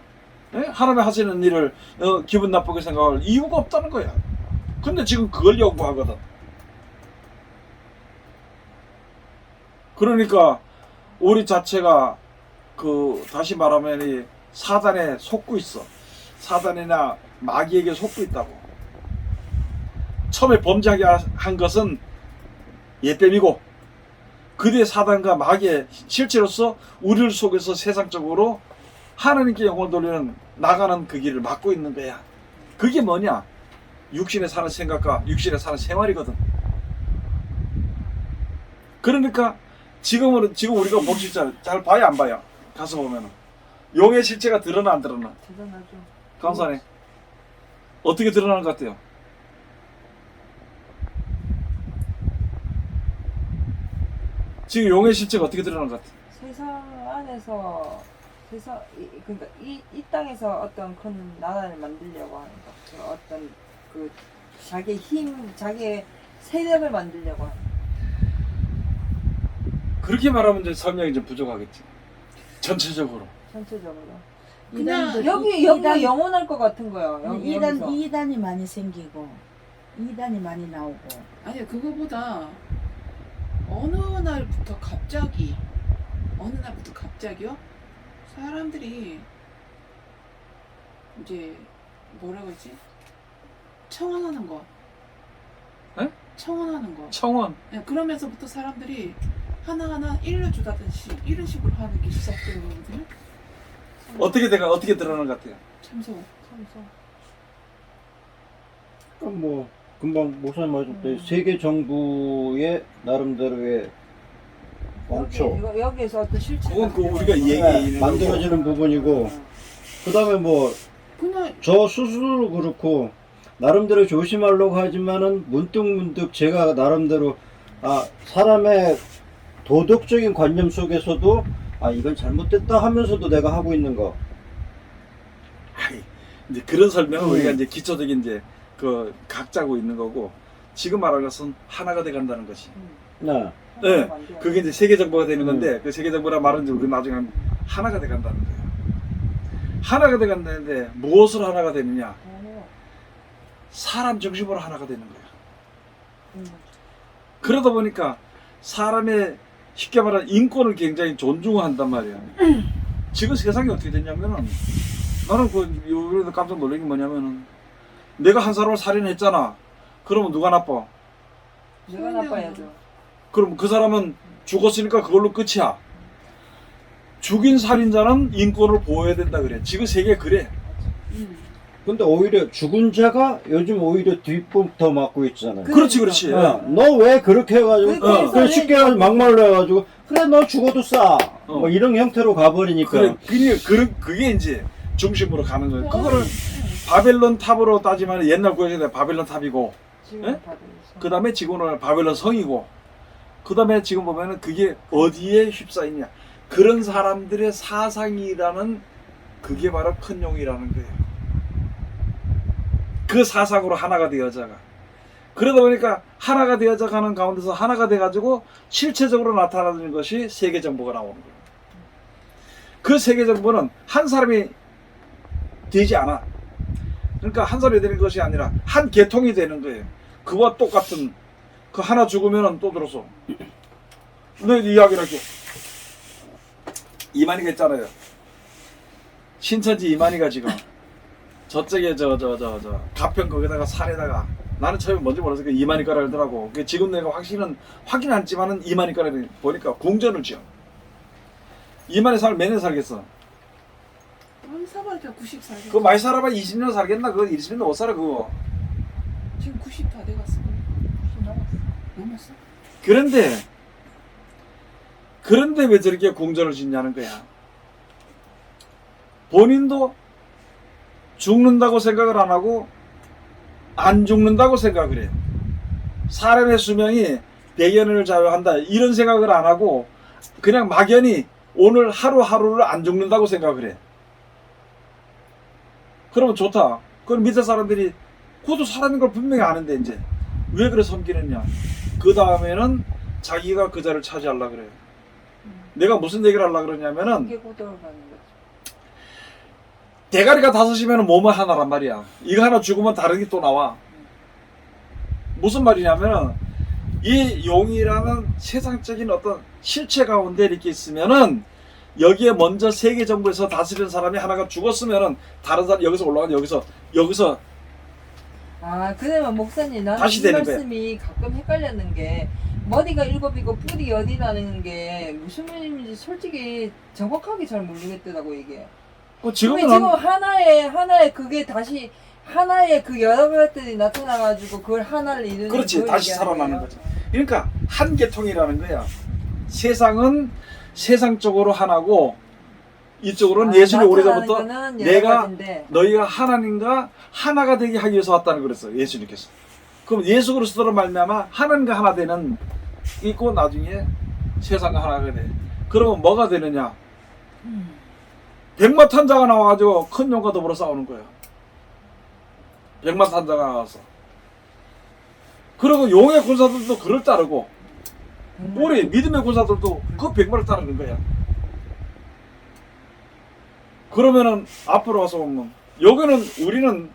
네? 하나님이 하시는 일을 기분 나쁘게 생각할 이유가 없다는 거야. 근데 지금 그걸 요구하거든. 그러니까 우리 자체가 다시 말하면 이 사단에 속고 있어. 사단이나 마귀에게 속고 있다고. 처음에 범죄하게 한 것은 옛뱀이고 그 뒤에 사단과 마귀의 실체로서 우리를 속에서 세상적으로 하나님께 영혼을 돌리는 나가는 그 길을 막고 있는 거야. 그게 뭐냐? 육신에 사는 생각과 육신에 사는 생활이거든. 그러니까 지금 우리가 볼 수 있잖아요. 잘 봐야 안 봐요? 가서 보면은 용의 실체가 드러나 안 드러나? 대단하죠. 강사네. 어떻게 드러나는 것 같아요? 지금 용의 실체가 어떻게 드러나는 것 같아요? 세상 안에서 그러니까 이 땅에서 어떤 큰 나라를 만들려고 하는 것. 그 어떤 그 자기의 힘, 자기의 세력을 만들려고 하는 것. 그렇게 말하면 이제 설명이 좀 부족하겠지. 전체적으로. 전체적으로. 그냥 여기 영원할 것 같은 거예요. 여기서. 이단이 많이 생기고 이단이 많이 나오고. 아니 그거보다 어느 날부터 갑자기요? 사람들이 이제 뭐라 그러지? 청원하는 거. 에? 청원하는 거. 청원. 네, 그러면서부터 사람들이 하나하나 일러주다든지 이런 식으로 하는 게 시작되는 거거든요. 어떻게 드러나는 것 같아요? 참소. 그럼 뭐 금방 목사님 말씀대로 세계 정부의 나름대로의 왕초 여기에서 어떤 실체가 그건 그 우리가 얘기하는 만들어지는 부분이고, 그 다음에 뭐 그냥 저 스스로 그렇고 나름대로 조심하려고 하지만은 문득 제가 나름대로 사람의 도덕적인 관념 속에서도 이건 잘못됐다 하면서도 내가 하고 있는 거. 아이, 이제 그런 설명은 우리가 이제 기초적인 이제 그 각자고 있는 거고, 지금 말하는 것은 하나가 돼 간다는 것이. 네. 네, 그게 이제 세계 정보가 되는 건데, 그 세계 정보란 말은 이제 우리 나중에 하나가 돼 간다는 거예요. 하나가 돼 간다는데 무엇으로 하나가 되느냐? 사람 중심으로 하나가 되는 거예요. 그러다 보니까 사람의 쉽게 말하면 인권을 굉장히 존중한단 말이야. 지금 세상이 어떻게 됐냐면은, 나는 요번에도 깜짝 놀란 게 뭐냐면은, 내가 한 사람을 살인했잖아. 그러면 누가 나빠? 내가 나빠야죠. 그럼 그 사람은 죽었으니까 그걸로 끝이야. 죽인 살인자는 인권을 보호해야 된다 그래. 지금 세계 그래. 근데 오히려 죽은 자가 요즘 오히려 뒷북 더 맞고 있잖아요. 그렇지. 너 왜 그렇게 해가지고 그 쉽게 해가지고 막말로 해가지고 그래 너 죽어도 싸. 뭐 이런 형태로 가버리니까. 그게 이제 중심으로 가는 거예요. 그거를 바벨론 탑으로 따지면 옛날 구약에 바벨론 탑이고, 그 다음에 지금은 바벨론 성이고, 그 다음에 지금 보면은 그게 어디에 휩싸이냐. 그런 사람들의 사상이라는 그게 바로 큰 용이라는 거예요. 그 사상으로 하나가 되어져가. 그러다 보니까 하나가 되어져 가는 가운데서 하나가 돼가지고 실체적으로 나타나는 것이 세계 정보가 나오는 거예요. 그 세계 정보는 한 사람이 되지 않아. 그러니까 한 사람이 되는 것이 아니라 한 계통이 되는 거예요. 그와 똑같은, 그 하나 죽으면은 또 들어서. 너 이야기를 할게. 이만희가 있잖아요. 신천지 이만희가 지금 저쪽에 가평 거기다가 산에다가, 나는 처음에 뭔지 몰라서 그 이만희가라 그러더라고. 지금 내가 확인 않지만은 이만희가라 보니까 궁전을 지어. 이만희 살 몇 년 살겠어? 한 사발자 90 살겠다. 그거 많이 살아봐 20년 살겠나? 그거 20년 못 살아 그거. 지금 90 다 돼갔어. 90 넘었어? 그런데 왜 저렇게 궁전을 짓냐는 거야. 본인도 죽는다고 생각을 안 하고 안 죽는다고 생각을 해. 사람의 수명이 100년을 자유한다 이런 생각을 안 하고 그냥 막연히 오늘 하루하루를 안 죽는다고 생각을 해. 그러면 좋다. 그럼 밑에 사람들이 그것도 사람인 걸 분명히 아는데 이제 왜 그래 섬기느냐. 그 다음에는 자기가 그 자리를 차지하려고 그래요. 내가 무슨 얘기를 하려고 그러냐면은, 대가리가 5이면 몸은 하나란 말이야. 이거 하나 죽으면 다른 게 또 나와. 무슨 말이냐면은, 이 용이라는 세상적인 어떤 실체 가운데 이렇게 있으면은 여기에 먼저 세계 정부에서 다스리는 사람이 하나가 죽었으면은 다른 사람 여기서 올라가 여기서 아, 그러면 목사님 나는 다시 이 되는 거야. 말씀이 가끔 헷갈렸는 게 머리가 7이고 뿔이 10이라는 게 무슨 말인지 솔직히 정확하게 잘 모르겠더라고 이게. 지금은 지금 하나의 그게 다시 하나의 그 여러 것들이 나타나가지고 그걸 하나를 이루는 그렇지, 그걸 다시 얘기하는 살아나는 거예요. 거지. 그러니까 한 계통이라는 거야. 세상은 세상적으로 하나고 이쪽으로는 예수님이 오래전부터 나타나는 거는 여러 내가 가지인데. 너희가 하나님과 하나가 되게 하기 위해서 왔다는 그랬어요. 예수님께서. 그럼 예수 그리스도로 말미암아 하나님과 하나 되는 있고 나중에 세상과 하나가 돼. 그러면 뭐가 되느냐? 백마탄자가 나와가지고 큰 용과 더불어 싸우는 거예요. 백마탄자가 나와서. 그리고 용의 군사들도 그를 따르고 우리 믿음의 군사들도 그 백마를 따르는 거야. 그러면은 앞으로 와서 보면 여기는 우리는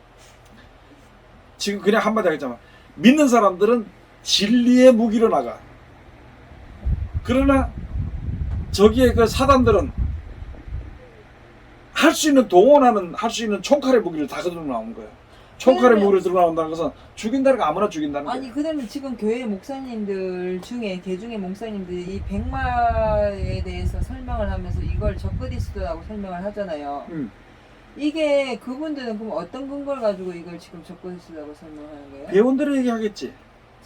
지금 그냥 한마디 하겠지만 믿는 사람들은 진리의 무기로 나가. 그러나 저기에 그 사단들은 할 수 있는 동원하는 할 수 있는 총칼의 무기를 다 가지고 나오는 거예요. 총칼의 무기를 들고 나온다는 것은 죽인다는 거 아무나 죽인다는 거예요. 아니 그러면 지금 교회 목사님들 중에 개중의 목사님들이 이 백마에 대해서 설명을 하면서 이걸 적그리스도라고 설명을 하잖아요. 이게 그분들은 그럼 어떤 근거를 가지고 이걸 지금 적그리스도라고 설명하는 거예요? 배운대로 얘기하겠지.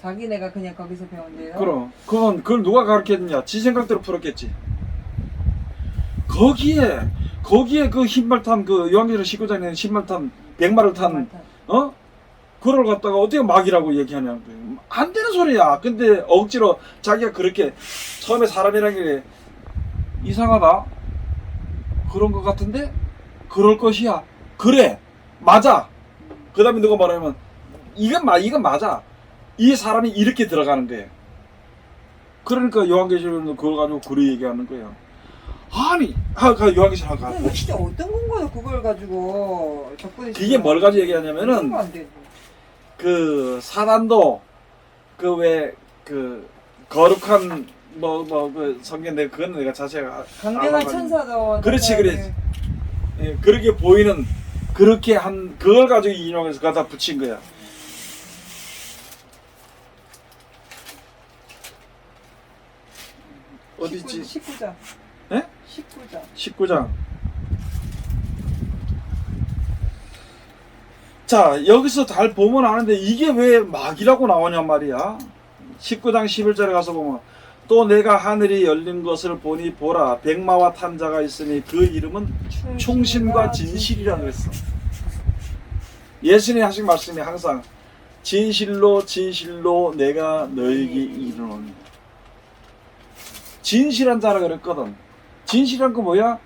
자기네가 그냥 거기서 배운 대로? 그럼 그걸 누가 가르쳤느냐? 지 생각대로 풀었겠지. 거기에 그 흰말탄 그 요한계시록 19장에 흰말탄 백마를 탄 그걸 갖다가 어떻게 막이라고 얘기하냐는 거예요. 안 되는 소리야. 근데 억지로 자기가 그렇게 처음에 사람이라는 게 이상하다. 그런 것 같은데 그럴 것이야. 그래. 맞아. 그 다음에 누가 말하면 이건 맞아. 이 사람이 이렇게 들어가는 거예요. 그러니까 요한계시록은 그걸 가지고 그렇게 얘기하는 거예요. 아니, 요한계시록 근데 봅시다. 진짜 어떤 근거로 그걸 가지고 적그리스도 이게 뭘 가지고 얘기하냐면은 그 사단도 그 왜 그 거룩한 그 성경인데 그거는 내가 자세가 강경한 천사도 그렇지. 예, 그렇게 보이는 그렇게 한 그걸 가지고 인용해서 갖다 붙인 거야. 어디 있지? 19장. 예? 19장. 19장. 자, 여기서 잘 보면 아는데 이게 왜 막이라고 나오냔 말이야. 19장 11절에 가서 보면 또 내가 하늘이 열린 것을 보니 보라 백마와 탄 자가 있으니 그 이름은 충신과 진실이라 그랬어. 예수님이 하신 말씀이 항상 진실로 내가 너에게 이르노니. 진실한 자라 그랬거든. 진실한 거 뭐야?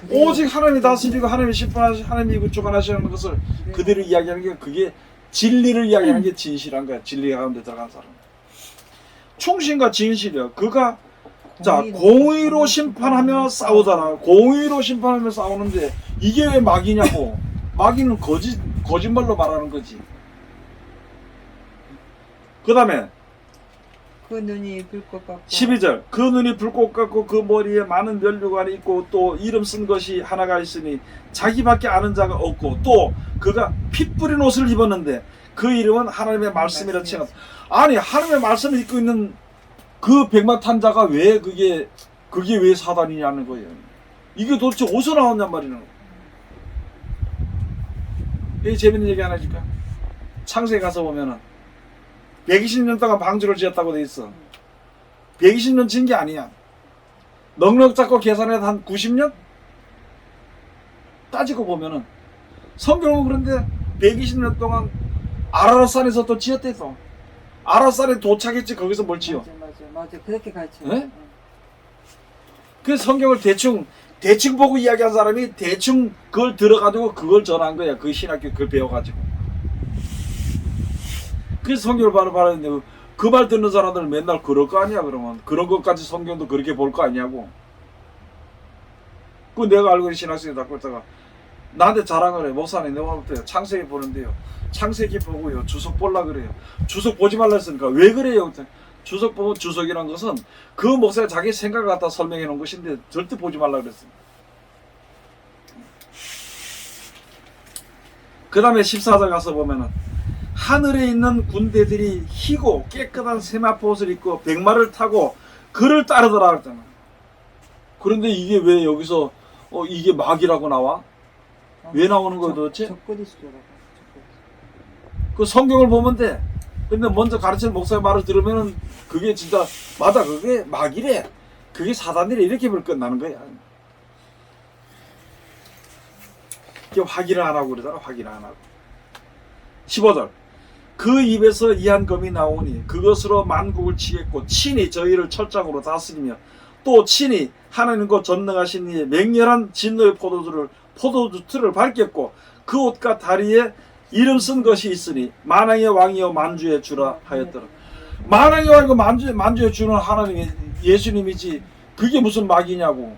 오직 하나님이 다스리고 하나님이 심판하시고 하나님이 주관하시는 것을 그대로 이야기하는 게 그게 진리를 이야기하는 게 진실한 거야. 진리 가운데 들어간 사람. 충신과 진실이야. 그가 자 공의로 심판하며 싸우잖아. 공의로 심판하며 싸우는데 이게 왜 막이냐고. 막이는 거짓말로 말하는 거지. 그 다음에 그 눈이 불꽃 같고 12절 그 눈이 불꽃 같고 그 머리에 많은 면류관이 있고 또 이름 쓴 것이 하나가 있으니 자기밖에 아는 자가 없고 또 그가 피 뿌린 옷을 입었는데 그 이름은 하나님의 말씀이라 칭함. 아니 하나님의 말씀을 입고 있는 그 백마탄 자가 왜 그게 왜 사단이냐는 거예요. 이게 도대체 어디서 나왔냔 말이야. 이 재밌는 얘기 하나 해줄까? 창세에 가서 보면은 120년 동안 방주를 지었다고 돼 있어. 120년 지은 게 아니야. 넉넉 잡고 계산해도 한 90년? 따지고 보면은 성경은 그런데 120년 동안 아라랏산에서 또 지었대서. 아라랏산에 도착했지 거기서 뭘 지어. 맞아 그렇게 가르쳐. 네? 그 성경을 대충 보고 이야기한 사람이 대충 그걸 들어가지고 그걸 전한 거야. 그 신학교 그걸 배워가지고. 그래서 성경을 바로 말하는데 그 말 듣는 사람들은 맨날 그럴 거 아니야. 그러면 그런 것까지 성경도 그렇게 볼 거 아니냐고. 그 내가 알고 있는 신학생이 자꾸 있다가 나한테 자랑을 해. 목사님 내가 볼때 창세기 보는데요. 창세기 보고요. 주석 볼라 그래요. 주석 보지 말라 했으니까 왜 그래요? 주석 보면 주석이라는 것은 그 목사가 자기 생각을 갖다 설명해 놓은 것인데 절대 보지 말라 그랬습니다. 그 다음에 14절 가서 보면은 하늘에 있는 군대들이 희고 깨끗한 세마포 옷을 입고 백마를 타고 그를 따르더라 그랬잖아. 그런데 이게 왜 여기서 이게 마귀라고 나와? 왜 나오는 거야 도대체? 적그리스도라고. 그 성경을 보면 돼. 근데 먼저 가르치는 목사의 말을 들으면은 그게 진짜 맞아. 그게 마귀래. 그게 사단이래. 이렇게 끝나는 거야. 이게 확인을 안 하고 그러잖아. 확인을 안 하고. 15절. 그 입에서 이한 검이 나오니 그것으로 만국을 치겠고 친히 저희를 철장으로 다스리며 또 친히 하나님과 전능하신 이의 맹렬한 진노의 포도주 틀을 밝혔고 그 옷과 다리에 이름 쓴 것이 있으니 만왕의 왕이요 만주의 주라 하였더라. 만왕의 왕이고 만주의 주는 하나님이 예수님이지 그게 무슨 마귀냐고.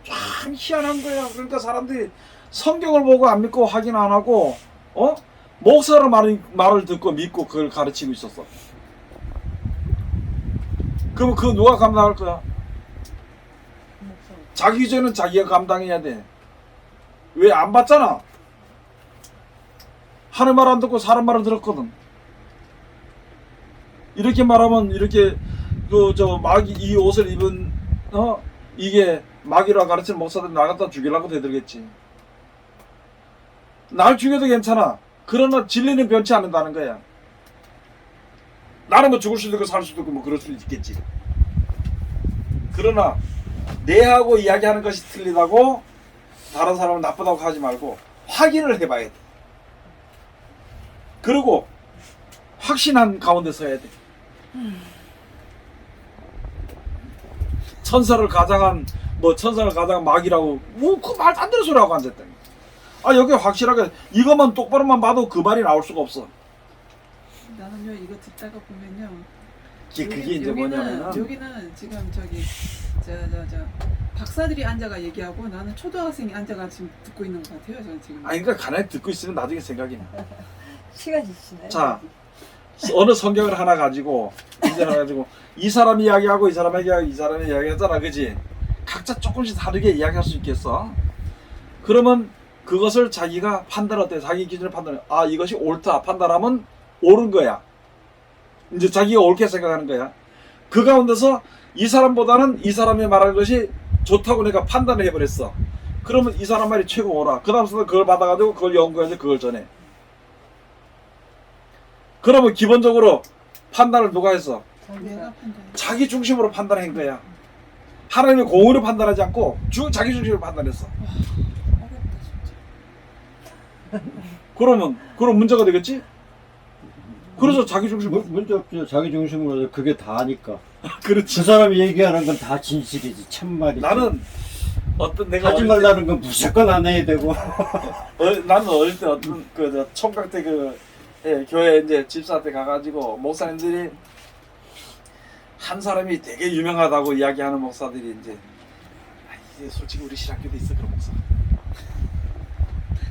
참 희한한 거야. 그러니까 사람들이 성경을 보고 안 믿고 확인 안 하고 목사의 말을 듣고 믿고 그걸 가르치고 있었어. 그럼 그거 누가 감당할 거야? 자기 죄는 자기가 감당해야 돼. 왜 안 받잖아. 하늘 말 안 듣고 사람 말을 들었거든. 이렇게 말하면 이렇게 마귀 이 옷을 입은 이게 마귀라 가르치는 목사들 나갔다 죽이려고 대들겠지. 날 죽여도 괜찮아. 그러나 진리는 변치 않는다는 거야. 나는 뭐 죽을 수도 있고 살 수도 있고 뭐 그럴 수도 있겠지. 그러나 내하고 이야기하는 것이 틀리다고 다른 사람을 나쁘다고 하지 말고 확인을 해봐야 돼. 그리고 확신한 가운데 서야 돼. 천사를 가장한 마귀라고 그 말도 안 되는 소리하고 앉았다니. 여기 확실하게 이것만 똑바로만 봐도 그 말이 나올 수가 없어. 나는요 이거 듣다가 보면요. 그게 이제 뭐냐면은 여기는 지금 저기 저 박사들이 앉아가 얘기하고 나는 초등학생이 앉아가 지금 듣고 있는 것 같아요. 저는 지금. 그러니까 가만히 듣고 있으면 나중에 생각이 나. 시간이 지나요. 자, 어느 성경을 하나 가지고 이 사람이 이야기하고 이 사람이 이야기하잖아, 그지? 각자 조금씩 다르게 이야기할 수 있겠어. 그러면 그것을 자기가 판단할 때 자기 기준을 판단해. 이것이 옳다 판단하면 옳은 거야. 이제 자기가 옳게 생각하는 거야. 그 가운데서 이 사람보다는 이 사람이 말하는 것이 좋다고 내가 판단을 해버렸어. 그러면 이 사람 말이 최고 옳아. 그 다음부터 그걸 받아가지고 그걸 연구해서 그걸 전해. 그러면 기본적으로 판단을 누가 했어? 내가 판단. 자기 중심으로 판단한 거야. 하나님의 공으로 판단하지 않고 자기 중심으로 판단했어. 어렵다 진짜. 그럼 문제가 되겠지? 그래서 자기 중심으로. 문제 없죠. 자기 중심으로 해서 그게 다니까. 그렇지. 그 사람이 얘기하는 건 다 진실이지. 참말이지. 나는 내가 하지 말라는 건 무조건 안 해야 되고. 나는 어릴 때 총각 때 교회 이제 집사 때 가가지고 목사님들이 한 사람이 되게 유명하다고 이야기하는 목사들이 이제 솔직히 우리 신학교도 있어 그런 목사.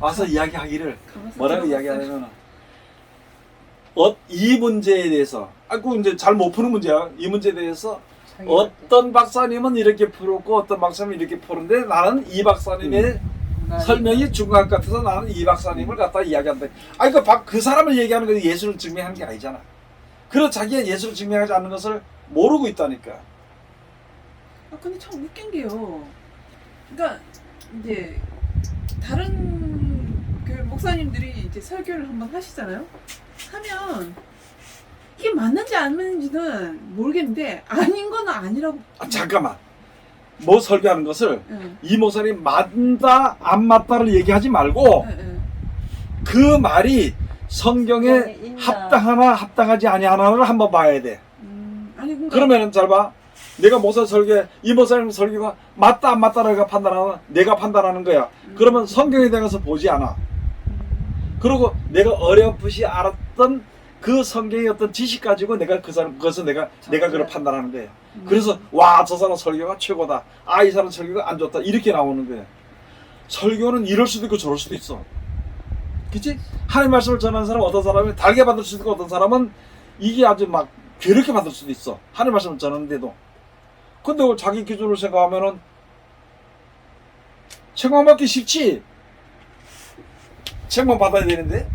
와서 이야기하기를 뭐라고 이야기하냐면 이 문제에 대해서 이제 잘 못 푸는 문제야. 이 문제에 대해서 어떤 박사님은 이렇게 풀었고 어떤 박사님은 이렇게 푸는데 나는 이 박사님의 설명이 중간 같아서 나는 이 박사님을 갖다 이야기한다. 그 사람을 얘기하는 건 예수를 증명하는 게 아니잖아. 그래서 자기가 예수를 증명하지 않는 것을 모르고 있다니까. 근데 참 웃긴 게요. 그러니까 이제 다른 그 목사님들이 이제 설교를 한번 하시잖아요. 하면 이게 맞는지 안 맞는지는 모르겠는데 아닌 건 아니라고. 잠깐만. 뭐 설교하는 것을 응. 이 목사님 맞다 안 맞다를 얘기하지 말고 응. 그 말이 성경에 있나. 합당하나 합당하지 아니하나를 한번 봐야 돼. 아니 그러니까 그러면은 잘 봐. 내가 목사 이 목사님 설교가 맞다 안 맞다를 내가 판단하는 거야. 그러면 성경에 대해서 보지 않아. 그리고 내가 어렴풋이 알았던 그 성경의 어떤 지식 가지고 내가 그것을 내가 그걸 판단하는 거야. 그래서 저 사람 설교가 최고다. 이 사람 설교가 안 좋다. 이렇게 나오는 거야. 설교는 이럴 수도 있고 저럴 수도 있어. 그치? 하나님 말씀을 전하는 사람 어떤 사람은 달게 받을 수도 있고 어떤 사람은 이게 아주 막 괴롭게 받을 수도 있어. 하나님 말씀을 전하는데도. 근데 자기 기준으로 생각하면은 책망받기 쉽지. 책망 받아야 되는데.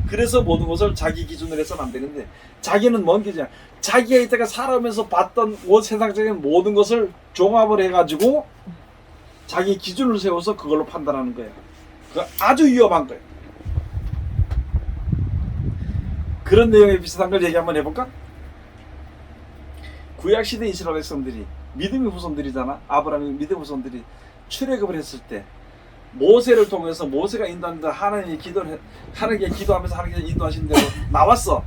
그래서 모든 것을 자기 기준으로 해서는 안 되는데, 자기는 먼 기준이야. 자기가 이때가 살아오면서 봤던 세상적인 모든 것을 종합을 해가지고 자기 기준을 세워서 그걸로 판단하는 거예요. 그 아주 위험한 거예요. 그런 내용에 비슷한 걸 얘기 한번 해볼까? 구약시대 이스라엘 백성들이 믿음의 후손들이잖아. 아브라함의 믿음의 후손들이 출애굽을 했을 때 모세를 통해서 모세가 인도한다. 하나님께 기도하면서 하나님께 인도하신 대로 나왔어.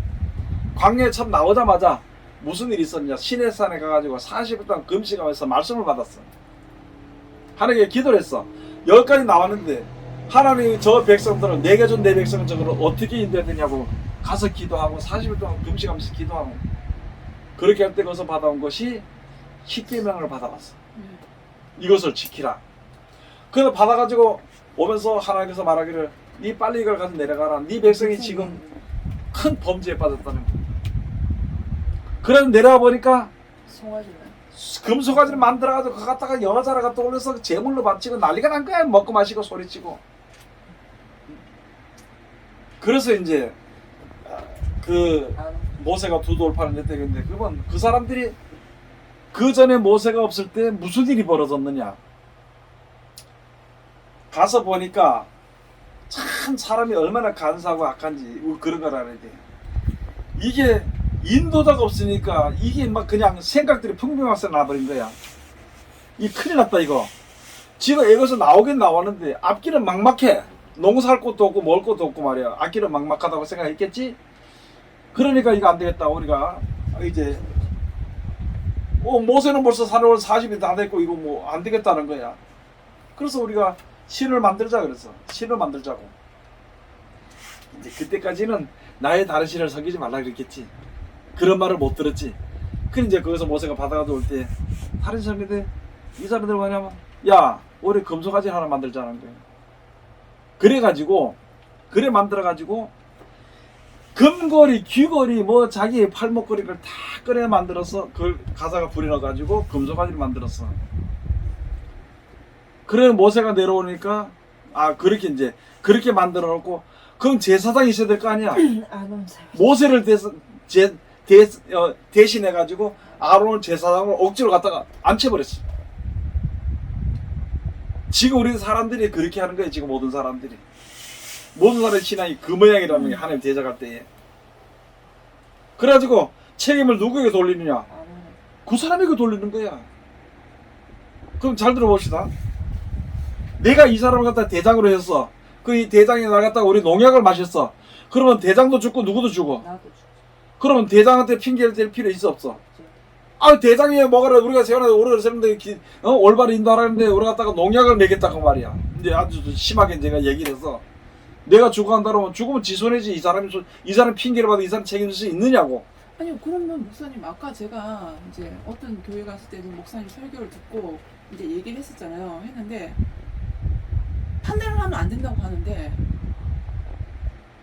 광야에 처음 나오자마자 무슨 일이 있었냐? 시내산에 가가지고 40일 동안 금식하면서 말씀을 받았어. 하나님께 기도를 했어. 여기까지 나왔는데 하나님이 저 백성들을 내게 준 내 백성을 저거를 어떻게 인도해야 되냐고 가서 기도하고 40일 동안 금식하면서 기도하고 그렇게 할 때 거기서 받아온 것이 십계명을 받아왔어. 이것을 지키라. 그래서 받아가지고 오면서 하나님께서 말하기를 네 빨리 이걸 가서 내려가라. 네 백성이 지금 큰 범죄에 빠졌다는 거야. 그래서 내려와 보니까 송아지는 금속아지를 만들어가지고 그거 갖다가 여자를 갖다 올려서 제물로 바치고 난리가 난 거야. 먹고 마시고 소리치고. 그래서 이제 그 모세가 두 돌판을 냈대는데 그러면 그 사람들이 그 전에 모세가 없을 때 무슨 일이 벌어졌느냐? 가서 보니까 참 사람이 얼마나 간사하고 악한지 그런 걸 알아야 돼. 이게 인도자가 없으니까 이게 막 그냥 생각들이 풍비박산 나버린 거야. 이 큰일 났다 이거. 지금 여기서 나오긴 나왔는데 앞길은 막막해. 농사할 곳도 없고 먹을 곳도 없고 말이야. 앞길은 막막하다고 생각했겠지? 그러니까 이거 안 되겠다. 우리가 이제 모세는 벌써 살아올 40이 다 됐고 이거 뭐 안 되겠다는 거야. 그래서 우리가 신을 만들자 그랬어. 신을 만들자고. 이제 그때까지는 나의 다른 신을 섬기지 말라 그랬겠지. 그런 말을 못 들었지. 그 이제 거기서 모세가 받아가지고 올 때 다른 신인데 이 사람들 뭐냐면 야 우리 금속아지 하나 만들자는 거야. 그래가지고 그래 만들어가지고 금고리, 귀고리, 뭐 자기 팔목걸이를 다 꺼내 만들어서 그걸 가사가 불이 넣어가지고 금속아지를 만들었어. 그래 모세가 내려오니까 그렇게 이제 그렇게 만들어 놓고 그럼 제사장이 있어야 될 거 아니야. 모세를 대신해 가지고 아론을 제사장으로 억지로 갖다가 앉혀버렸어. 지금 우리 사람들이 그렇게 하는 거예요. 지금 모든 사람들이 신앙이 그 모양이라는 게 하나님 대적할 때에. 그래가지고 책임을 누구에게 돌리느냐? 그 사람에게 돌리는 거야. 그럼 잘 들어봅시다. 내가 이 사람을 갖다 대장으로 했어. 그 이 대장이 나 갖다가 우리 농약을 마셨어. 그러면 대장도 죽고 누구도 죽어. 그러면 대장한테 핑계를 댈 필요 있어 없어? 대장이 뭐가라 우리가 세워놔도 오래 세우는데 올바로 인도하라는데 우리 갖다가 농약을 내겠다고 말이야. 이제 아주 심하게 제가 얘기를 해서 내가 죽어간다 그러면 죽으면 지 손해지. 이 사람 핑계를 받아 이 사람 책임질 수 있느냐고. 아니요, 그러면 목사님 아까 제가 이제 어떤 교회 갔을 때도 목사님 설교를 듣고 이제 얘기를 했었잖아요. 했는데 판단을 하면 안 된다고 하는데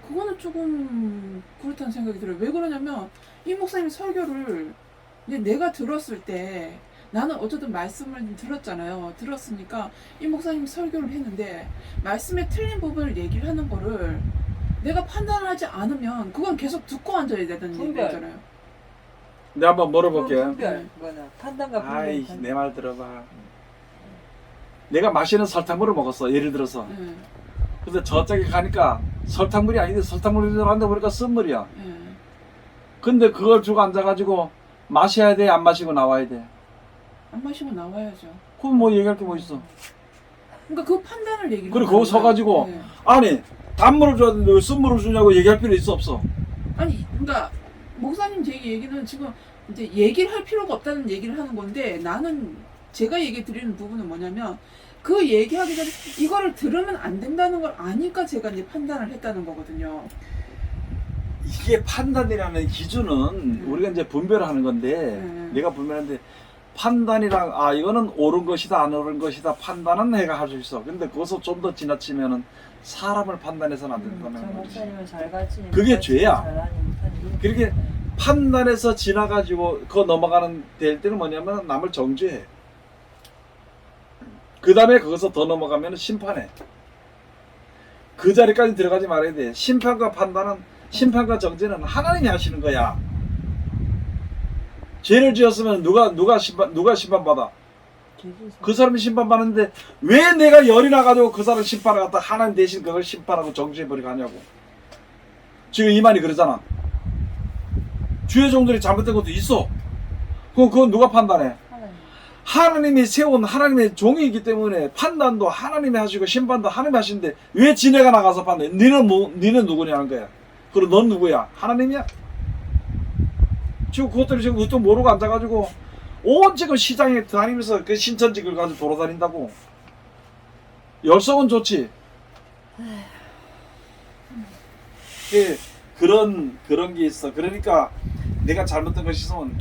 그거는 조금 그렇다는 생각이 들어요. 왜 그러냐면 이 목사님 설교를 이제 내가 들었을 때 나는 어쨌든 말씀을 들었잖아요. 들었으니까 이 목사님 설교를 했는데 말씀에 틀린 부분을 얘기를 하는 거를 내가 판단을 하지 않으면 그건 계속 듣고 앉아야 되는 얘기잖아요. 내가 한번 물어볼게. 판단과 아이 분별. 내 말 들어봐. 내가 마시는 설탕물을 먹었어. 예를 들어서. 그래서 저쪽에 가니까 설탕물이 아닌데 설탕물이 들어간다 보니까 쓴물이야. 근데 그걸 주고 앉아가지고 마셔야 돼? 안 마시고 나와야 돼? 안 마시고 나와야죠. 그럼 뭐 얘기할 게 뭐 있어? 그러니까 그 판단을 얘기를 그리고 거기 서가지고 네. 아니 단물을 줘야 되는데 왜 쓴물을 주냐고 얘기할 필요 있어 없어? 아니 그러니까 목사님 제 얘기는 지금 이제 얘기를 할 필요가 없다는 얘기를 하는 건데 나는 제가 얘기 드리는 부분은 뭐냐면 그 얘기하기 전에 이거를 들으면 안 된다는 걸 아니까 제가 이제 판단을 했다는 거거든요. 이게 판단이라는 기준은 우리가 이제 분별하는 건데 내가 분별하는데 판단이랑 이거는 옳은 것이다 안 옳은 것이다 판단은 내가 할 수 있어. 근데 거기서 좀 더 지나치면은 사람을 판단해서는 안 된다는 거지. 목사님은 잘 가르치니까 그게 죄야. 그렇게 판단해서 지나가지고 그 넘어가는 될 때는 뭐냐면 남을 정죄해. 그 다음에 거기서 더 넘어가면 심판해. 그 자리까지 들어가지 말아야 돼. 심판과 판단은, 심판과 정죄는 하나님이 하시는 거야. 죄를 지었으면 누가 심판받아? 그 사람이 심판받는데 왜 내가 열이 나가지고 그 사람 심판을 갖다 하나님 대신 그걸 심판하고 정죄해버리고 하냐고. 지금 이 말이 그러잖아. 주의 종들이 잘못된 것도 있어. 그건 누가 판단해? 하나님이 세운 하나님의 종이기 때문에 판단도 하나님이 하시고 심판도 하나님이 하시는데 왜 지네가 나가서 판단해? 니는 누구냐는 거야. 그리고 넌 누구야? 하나님이야? 지금 그것들이 지금 그것도 모르고 앉아가지고 온 지금 시장에 다니면서 그 신천지를 가지고 돌아다닌다고. 열성은 좋지. 그런 게 있어. 그러니까 내가 잘못된 거 있으면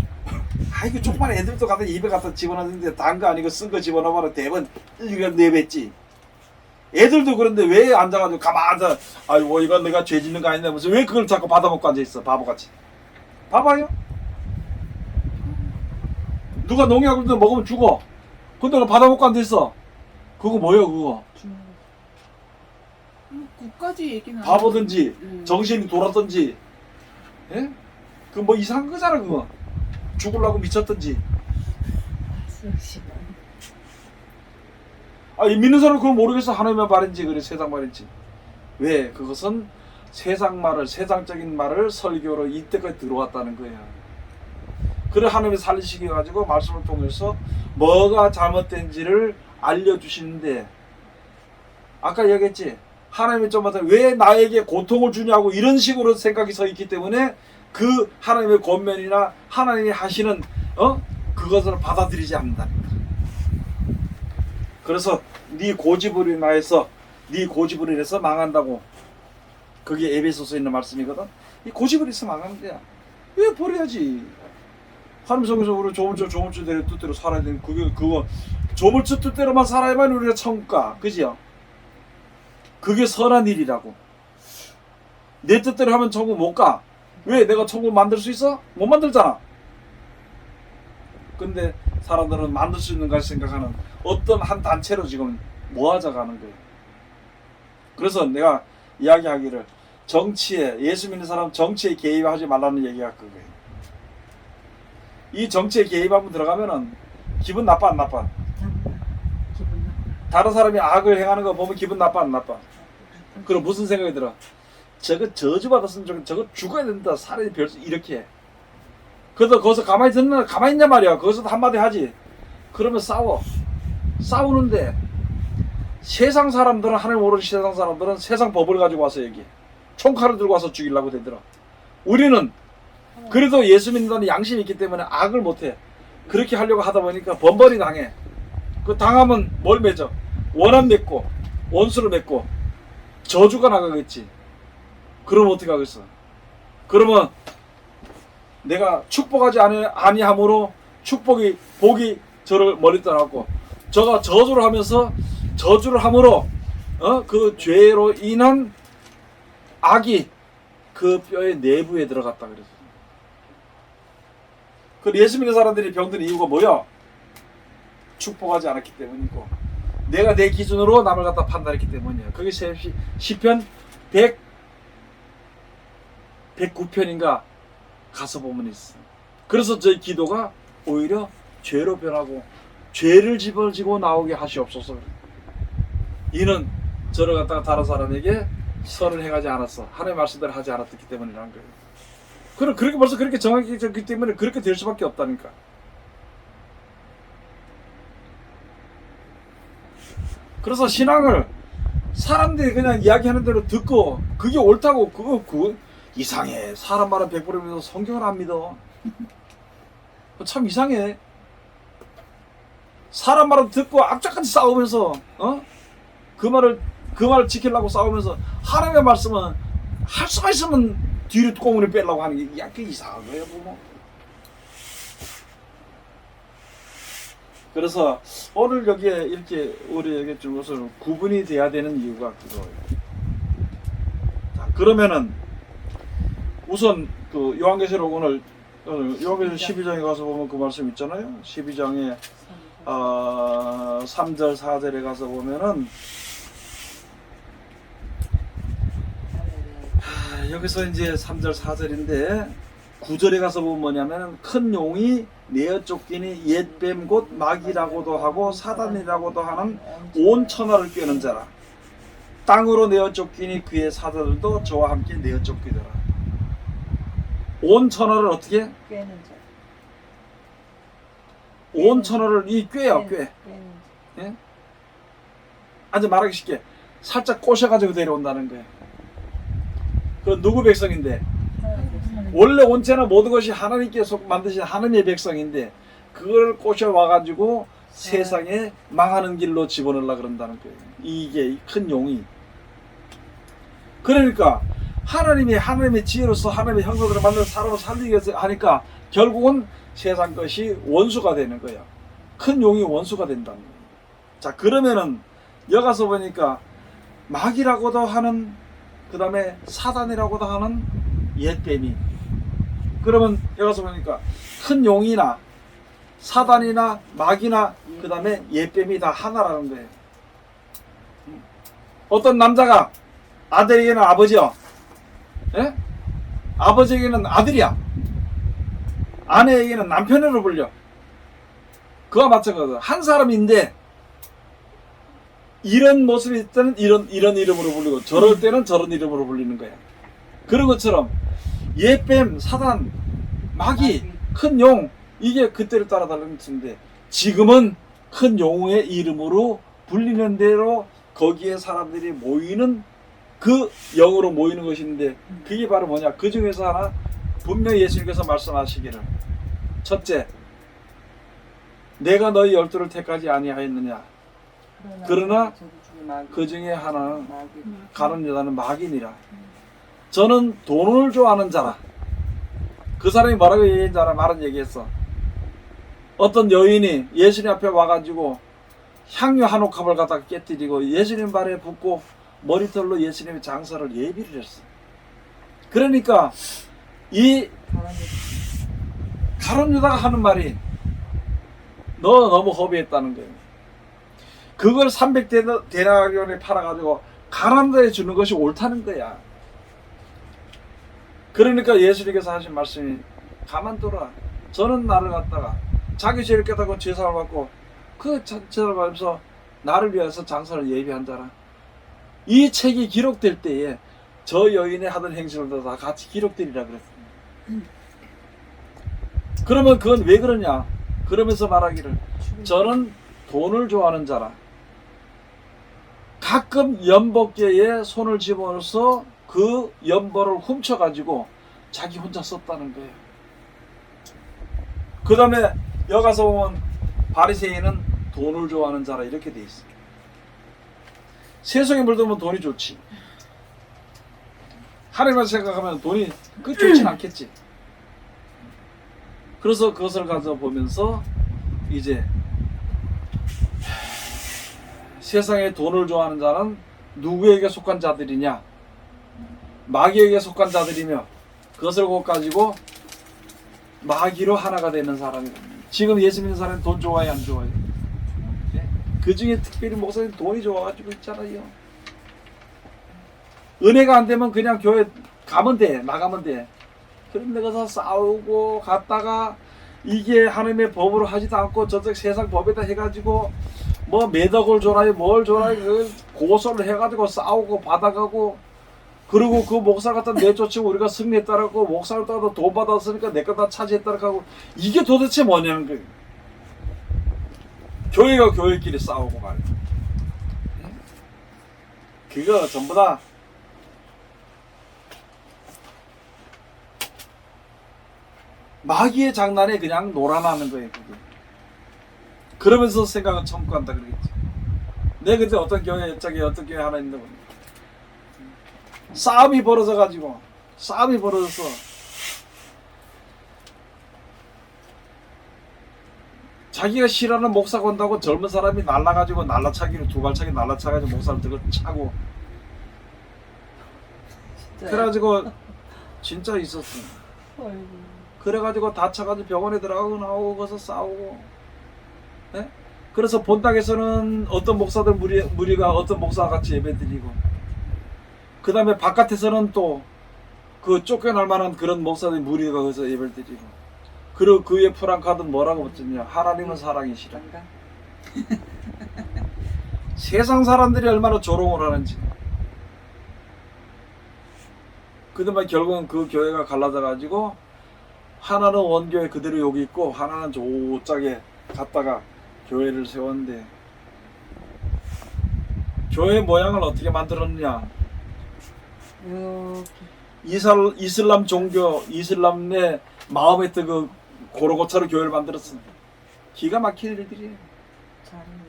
이거 조그만 애들도 갖다 입에 갖다 집어넣는데 단 거 아니고 쓴 거 집어넣어봐라 대번 이거 내뱉지. 애들도 그런데 왜 앉아가지고 가만 앉아. 아이고 이건 내가 죄 짓는 거 아닌데 무슨 왜 그걸 자꾸 받아먹고 앉아있어 바보같이. 봐봐요. 누가 농약을 먹으면 죽어. 근데 그거 받아먹고 앉아있어. 그거 뭐예요 그거. 그까지 얘기는 바보든지 정신이 돌았든지 예? 그 뭐 이상한 거잖아 그거. 죽으려고 미쳤든지. 이 믿는 사람은 그걸 모르겠어. 하나님의 말인지 그래 세상 말인지. 왜? 그것은 세상 말을 세상적인 말을 설교로 이때까지 들어왔다는 거야. 그래 하나님이 살리시게 가지고 말씀을 통해서 뭐가 잘못된지를 알려주시는데 아까 얘기했지. 하나님이 좀 왜 나에게 고통을 주냐고 이런 식으로 생각이 서 있기 때문에 그 하나님의 권면이나 하나님이 하시는 그것을 받아들이지 않는다는 거야. 그래서 네 고집으로 인해서 망한다고. 그게 에베소서에 있는 말씀이거든. 이 고집으로 인해서 망하는 거야. 왜 버려야지. 하나님 속에서 우리 조물주대로 뜻대로 살아야 되는 그거 조물주 뜻대로만 살아야만 우리가 천국 가. 그지요? 그게 선한 일이라고. 내 뜻대로 하면 천국 못 가. 왜? 내가 천국 만들 수 있어? 못 만들잖아. 근데 사람들은 만들 수 있는 걸 생각하는 어떤 한 단체로 지금 모아져 가는 거예요. 그래서 내가 이야기하기를 정치에 예수 믿는 사람 정치에 개입하지 말라는 얘기가 그거예요. 이 정치에 개입하면 들어가면은 기분 나빠 안 나빠? 기분 나빠. 다른 사람이 악을 행하는 거 보면 기분 나빠 안 나빠? 그럼 무슨 생각이 들어? 저거 저주받았으면 저거 죽어야 된다. 사람이 별수 이렇게 해. 그래도 거기서 가만히 있냐 말이야. 거기서도 한마디 하지. 그러면 싸우는데 세상 사람들은 하나님 모르는 세상 사람들은 세상 법을 가지고 와서 얘기해. 총칼을 들고 와서 죽이려고 되더라. 우리는 그래도 예수 믿는다는 양심이 있기 때문에 악을 못해. 그렇게 하려고 하다 보니까 번번이 당해. 그 당하면 뭘 맺어? 원한 맺고 원수를 맺고 저주가 나가겠지. 그러면 어떻게 하겠어? 그러면 내가 축복하지 아니함으로 복이 저를 멀리 떠나고 저가 저주를 하면서 저주를 함으로 그 죄로 인한 악이 그 뼈의 내부에 들어갔다 그랬어. 그 예수 믿는 사람들이 병든 이유가 뭐야? 축복하지 않았기 때문이고 내가 내 기준으로 남을 갖다 판단했기 때문이야. 그게 시편 109편인가 가서 보면 있어. 그래서 저희 기도가 오히려 죄로 변하고 죄를 집어지고 나오게 하시옵소서. 이는 저를 갖다가 다른 사람에게 선을 행하지 않았어. 하나님의 말씀대로 하지 않았기 때문이라는 거예요. 그렇게 벌써 그렇게 정확히 졌기 때문에 그렇게 될 수밖에 없다니까. 그래서 신앙을 사람들이 그냥 이야기하는 대로 듣고 그게 옳다고 그거 이상해. 사람 말은 100% 믿어 성경을 안 믿어. 참 이상해. 사람 말을 듣고 악착같이 싸우면서 그 말을 지키려고 싸우면서 하나님의 말씀은 할 수만 있으면 뒤로 꽁을 빼려고 하는 게 약간 이상한 거예요, 보면. 그래서 오늘 여기에 이렇게 우리에게 준 것은 구분이 돼야 되는 이유가 그거예요. 자, 그러면은 우선 그 요한계시록 오늘 요한계시록 12장에 가서 보면 그 말씀 있잖아요. 12장에 3절 4절에 가서 보면은 여기서 이제 3절 4절인데 9절에 가서 보면 뭐냐면 큰 용이 내어 쫓기니 옛뱀 곧 마귀라고도 하고 사단이라고도 하는 온 천하를 꿰는 자라. 땅으로 내어 쫓기니 그의 사자들도 저와 함께 내어 쫓기더라. 온 천하를 어떻게? 꿰는 자. 온 천하를 이 꿰요 꿰. 꿰는 예? 아주 말하기 쉽게 살짝 꼬셔가지고 데려온다는 거예요. 그 누구 백성인데? 원래 온체나 모든 것이 하나님께 만드신 하나님의 백성인데 그걸 꼬셔와가지고 세상에 망하는 길로 집어넣으려고 그런다는 거예요. 이게 큰 용이. 그러니까 하나님의 지혜로서 하나님의 형상대로 만든 사람을 살리기 위해서 하니까 결국은 세상 것이 원수가 되는 거예요. 큰 용이 원수가 된다는 거예요. 자, 그러면은 여가서 보니까 마귀라고도 하는, 그 다음에 사단이라고도 하는 옛뱀이, 그러면 여가서 보니까 큰 용이나 사단이나 마귀나 그 다음에 옛뱀이 다 하나라는 거예요. 어떤 남자가 아들에게는 아버지요, 예? 아버지에게는 아들이야, 아내에게는 남편으로 불려. 그와 마찬가지로 한 사람인데 이런 모습이 있을 때는 이런 이름으로 불리고 저럴 때는 저런 이름으로 불리는 거야. 그런 것처럼 옛뱀, 사단, 마귀, 큰 용, 이게 그때를 따라 다른 것인데 지금은 큰 용의 이름으로 불리는 대로 거기에 사람들이 모이는, 그 영으로 모이는 것인데 그게 바로 뭐냐? 그 중에서 하나 분명히 예수님께서 말씀하시기를, 첫째, 내가 너희 12를 택하지 아니하였느냐? 그러나 그 중에 하나는 가는 여자는 마귀니라. 저는 돈을 좋아하는 자라. 그 사람이 뭐라고 얘기한 줄 알아? 말은 얘기했어. 어떤 여인이 예수님 앞에 와가지고 향유 한 옥합을 갖다가 깨뜨리고 예수님 발에 붓고 머리털로 예수님의 장사를 예비를 했어. 그러니까 이 가룟 유다가 하는 말이 너 너무 허비했다는 거예요. 그걸 300데나리온에 팔아가지고 가난한 자에 주는 것이 옳다는 거야. 그러니까 예수님께서 하신 말씀이, 가만둬라. 저는 나를 갖다가 자기 죄를 깨닫고 죄사함을 받고 그 죄를 받으면서 나를 위해서 장사를 예비한 자라. 이 책이 기록될 때에 저 여인의 하던 행실도 다 같이 기록되리라 그랬습니다. 그러면 그건 왜 그러냐? 그러면서 말하기를, 저는 돈을 좋아하는 자라. 가끔 연복계에 손을 집어넣어서 그 연보를 훔쳐가지고 자기 혼자 썼다는 거예요. 그 다음에 여가서 보면 바리새인은 돈을 좋아하는 자라 이렇게 돼 있어요. 세속에 물들면 돈이 좋지. 하나님을 생각하면 돈이 그 좋진 않겠지. 그래서 그것을 가져 보면서 이제 세상에 돈을 좋아하는 자는 누구에게 속한 자들이냐? 마귀에게 속한 자들이며 그것을 곧 가지고 마귀로 하나가 되는 사람이다. 지금 예수 믿는 사람은 돈 좋아해, 안 좋아해? 그 중에 특별히 목사님 돈이 좋아가지고 있잖아요. 은혜가 안 되면 그냥 교회 가면 돼, 나가면 돼. 그런데 가서 싸우고 갔다가 이게 하나님의 법으로 하지도 않고 저쪽 세상 법에다 해가지고 뭐 매덕을 줘라요, 뭘 줘라요, 그 고소를 해가지고 싸우고 받아가고, 그리고 그 목사 갖다 내쫓으면 우리가 승리했다라고, 목사를 따라 돈 받았으니까 내 거 다 차지했다라고 하고, 이게 도대체 뭐냐는 거예요. 교회가 교회끼리 싸우고 말이야. 그거 전부 다 마귀의 장난에 그냥 놀아나는 거예요. 그게. 그러면서 생각은 청구한다 그러겠지. 내 그때 어떤 교회, 저기 어떤 교회 하나 있는데 싸움이 벌어져서 자기가 싫어하는 목사가 온다고 젊은 사람이 날라가지고 날라차기로 두 발차기 날라차가지고 목사를 들고 차고, 그래가지고 진짜 있었어. 어이구. 그래가지고 다쳐가지고 병원에 들어가고 나오고 거기서 싸우고. 예? 그래서 본당에서는 어떤 목사들 무리가 어떤 목사와 같이 예배드리고, 그 다음에 바깥에서는 또 그 쫓겨날 만한 그런 목사들 무리가 거기서 예배를 드리고, 그리고 그의 프랑카드는 뭐라고 붙였냐? 하나님은 사랑이시라. 뭔가? 세상 사람들이 얼마나 조롱을 하는지. 그다음에 결국은 그 교회가 갈라져 가지고 하나는 원교회 그대로 여기 있고 하나는 저짝에 갔다가 교회를 세웠는데, 교회 모양을 어떻게 만들었느냐? 이렇게. 이슬람 종교, 이슬람의 마음에 있던 그 고로고차로 교회를 만들었습니다. 기가 막힌 일들이에요. 잘했네.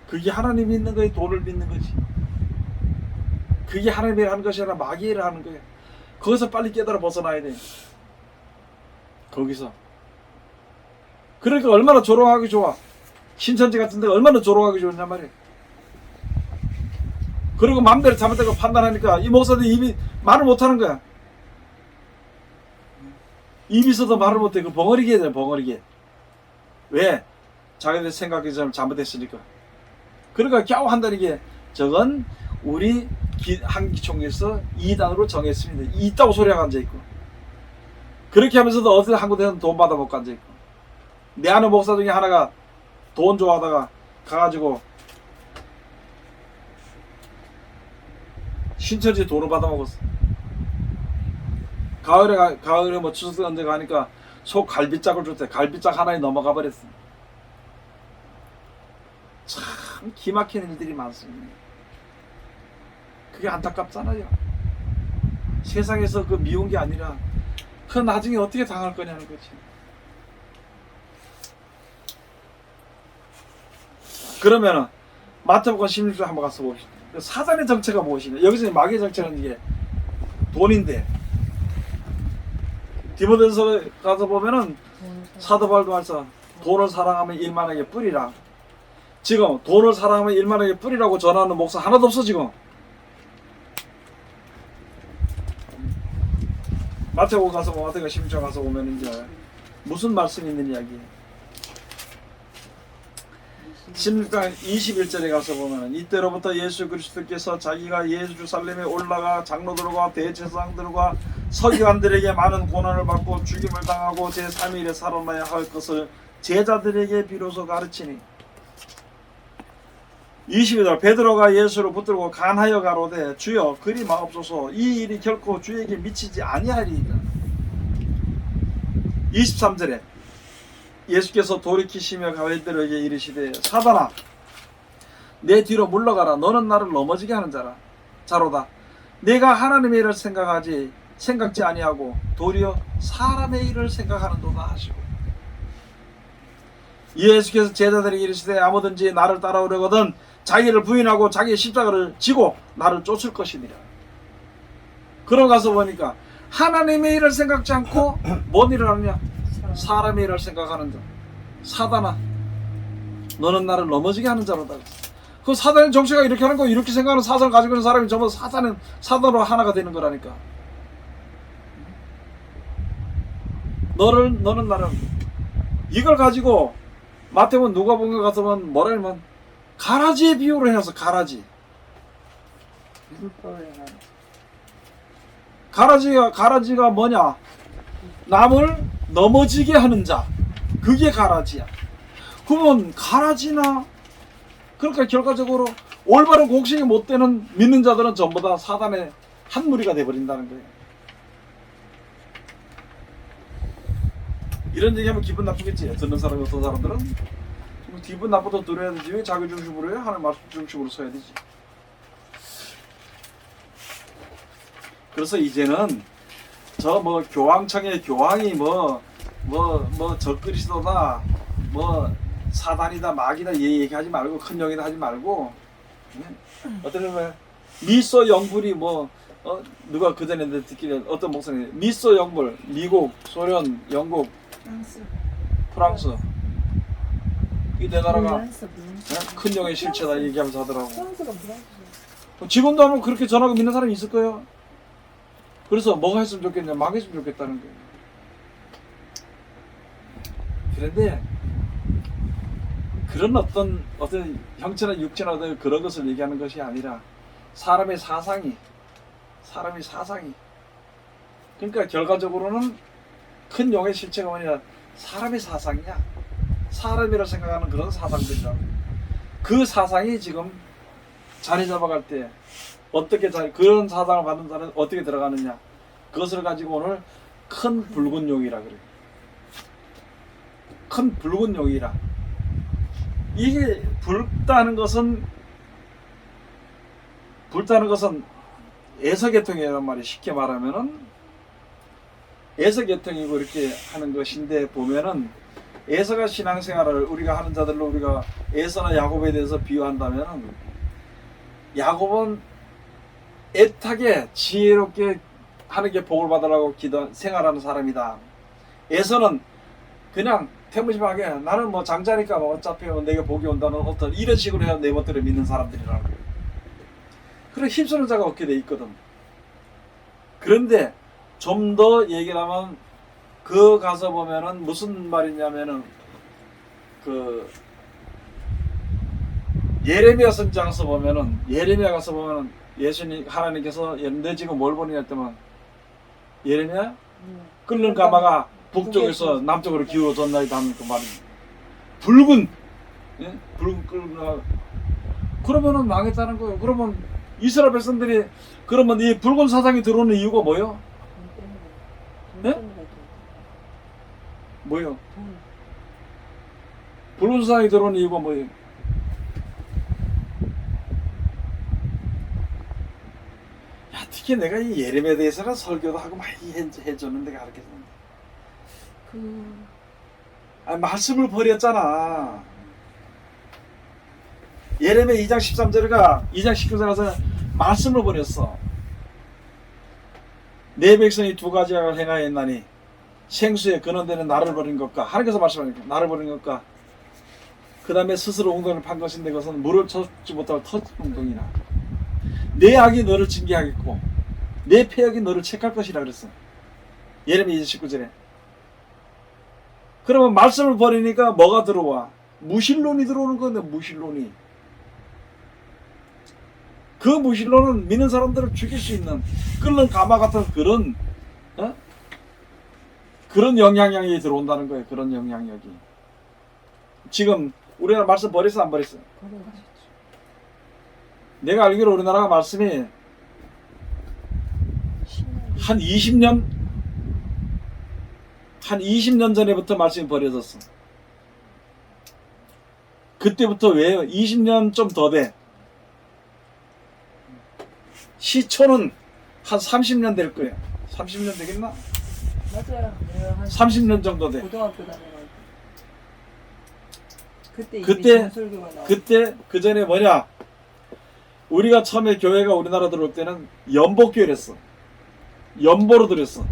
그게 하나님 믿는 거에 돈을 믿는 거지. 그게 하나님이 하는 것이 아니라 마귀를 하는 거예요. 거기서 빨리 깨달아 벗어나야 돼. 거기서. 그러니까 얼마나 조롱하기 좋아. 신천지 같은 데가 얼마나 조롱하기 좋냐 말이에요. 그리고 마음대로 잘못된 거 판단하니까 이 목사들 입이 말을 못하는 거야. 입이 있어도 말을 못해. 그 벙어리게 해야 돼, 벙어리게. 왜? 자기들 생각이 좀 잘못했으니까. 그러니까 겨우 한다는 게, 저건 우리 한기총에서 2단으로 정했습니다. 있다고 소리하고 앉아있고. 그렇게 하면서도 어디 한 군데는 돈 받아 먹고 앉아있고. 내 아는 목사 중에 하나가 돈 좋아하다가 가가지고 신천지 돈을 받아 먹었어. 가을에 뭐 추석 언제 가니까 소 갈비짝을 줬대. 갈비짝 하나에 넘어가 버렸어. 참 기막힌 일들이 많습니다. 그게 안타깝잖아요. 세상에서 그 미운 게 아니라 그 나중에 어떻게 당할 거냐는 거지. 그러면은 마태복음 16장 한번 가서 봅시다. 사단의 정체가 무엇이냐? 여기서 마귀의 정체는 이게 돈인데, 디모데전서 가서 보면은 사도 바울도 말서 돈을 사랑하면 일만하게 뿌리라. 지금 돈을 사랑하면 일만하게 뿌리라고 전하는 목사 하나도 없어 지금. 마태복음 가서 마태복음 16장 가서 보면 이제 무슨 말씀이 있는 이야기예요. 16장 21절에 가서 보면, 이때로부터 예수 그리스도께서 자기가 예루살렘에 올라가 장로들과 대제사장들과 서기관들에게 많은 고난을 받고 죽임을 당하고 제3일에 살아나야 할 것을 제자들에게 비로소 가르치니, 22절 베드로가 예수를 붙들고 간하여 가로되 주여 그리 마옵소서, 이 일이 결코 주에게 미치지 아니하리이다. 23절에 예수께서 돌이키시며 가이들에게 이르시되 사단아 내 뒤로 물러가라. 너는 나를 넘어지게 하는 자로다. 내가 하나님의 일을 생각지 아니하고 도리어 사람의 일을 생각하는도다 하시고, 예수께서 제자들에게 이르시되 아무든지 나를 따라오려거든 자기를 부인하고 자기의 십자가를 지고 나를 쫓을 것이니라. 그러 가서 보니까 하나님의 일을 생각지 않고 뭔 일을 하느냐? 사람의 일을 생각하는 자. 사단아 너는 나를 넘어지게 하는 자로다. 그 사단의 정체가 이렇게 하는 거, 이렇게 생각하는 사상을 가지고 있는 사람이 전부 사단으로 하나가 되는 거라니까. 너는 나를, 이걸 가지고 마태복음 누가복음에 가서 보면 뭐라 하면 가라지의 비유를 해서 가라지. 가라지가 뭐냐? 남을 넘어지게 하는 자. 그게 가라지야. 그러면 가라지나, 그러니까 결과적으로 올바른 공식이 못 되는 믿는 자들은 전부 다 사단의 한 무리가 돼버린다는 거예요. 이런 얘기하면 기분 나쁘겠지. 듣는 사람이, 어떤 사람들은 기분 나쁘도 들어야 되지. 왜 자기 중심으로 해요? 하나님 말씀 중심으로 서야 되지. 그래서 이제는 저 뭐 교황청의 교황이 뭐 적그리스도다, 뭐 사단이다, 마귀다 얘기하지 말고, 큰 영이다 하지 말고, 어떤 면 미소 영불이 누가 그 전에 듣기는 어떤 목사님, 미소 영불, 미국, 소련, 영국, 프랑스 이 네 나라가 큰 영의 실체다 얘기하면서 하더라고. 프랑스가 프랑스. 지금도 아마 그렇게 전하고 믿는 사람이 있을 거예요. 그래서 뭐가 했으면 좋겠냐, 망했으면 좋겠다는 거예요. 그런데 그런 어떤 형체나 육체나 어떤 그런 것을 얘기하는 것이 아니라 사람의 사상이 그러니까 결과적으로는 큰 용의 실체가 뭐냐, 사람의 사상이야. 사람이라 생각하는 그런 사상들이라고. 그 사상이 지금 자리 잡아갈 때 어떻게 그런 사상을 받는 사람은 어떻게 들어가느냐, 그것을 가지고 오늘 큰 붉은 용이라 그래요. 큰 붉은 용이라. 이게 붉다는 것은 에서계통이란 말이 쉽게 말하면은 에서계통이고 이렇게 하는 것인데, 보면은 에서가 신앙생활을 우리가 하는 자들로 우리가 에서나 야곱에 대해서 비유한다면은, 야곱은 애타게 지혜롭게 하나님께 복을 받으라고 생활하는 사람이다. 에서는 그냥 태무지하게 나는 뭐 장자니까 뭐 어차피 내게 복이 온다는 어떤 이런 식으로 해야 내 멋대로 믿는 사람들이라고. 그래 힘쓰는 자가 없게 돼 있거든. 그런데 좀 더 얘기를 하면 그 가서 보면은 무슨 말이냐면은 그 예레미야 선장에서 보면은 예레미야 가서 보면은 예수님 하나님께서 너 지금 뭘 보느냐 했더만 예레미야 끓는 가마가 북쪽에서 남쪽으로 기울어졌나이다 하는 그 말입니다. 붉은 끓는 가마. 그러면은 망했다는 거예요. 그러면 이스라엘 백성들이 그러면 이 붉은 사상이 들어오는 이유가 뭐예요? 네? 뭐예요? 붉은 사상이 들어오는 이유가 뭐예요? 야, 특히 내가 이 예레미야에 대해서는 설교도 하고 많이 해줬는데 가르쳤는데 말씀을 버렸잖아. 예레미야 2장 13절가 2장 19절 가서 말씀을 버렸어. 내 백성이 두 가지 악을 행하였나니 생수에 근원되는 나를 버린 것과, 하나님께서 말씀하니까 나를 버린 것과, 그 다음에 스스로 웅덩이를 판 것인데 그것은 물을 쳐주지 못하고 터진 웅덩이라. 내 악이 너를 징계하겠고 내 패역이 너를 책할 것이라 그랬어. 예레미야 19절에. 그러면 말씀을 버리니까 뭐가 들어와? 무신론이 들어오는 건데, 무신론이. 그 무신론은 믿는 사람들을 죽일 수 있는 끓는 가마 같은 그런 그런 영향력이 들어온다는 거예요. 그런 영향력이. 지금 우리나라 말씀 버렸어 안 버렸어? 내가 알기로 우리나라가 말씀이 한 20년 전에부터 말씀이 버려졌어. 그때부터 왜요? 20년 좀 더 돼. 시초는 한 30년 될 거예요. 30년 되겠나? 맞아요. 내가 한 30년 정도 돼. 고등학교 다녀가지고 그때 이미 그때 전설교가 나와. 그 전에 뭐냐? 우리가 처음에 교회가 우리나라 들어올 때는 연복교회랬어. 연보로 들였어.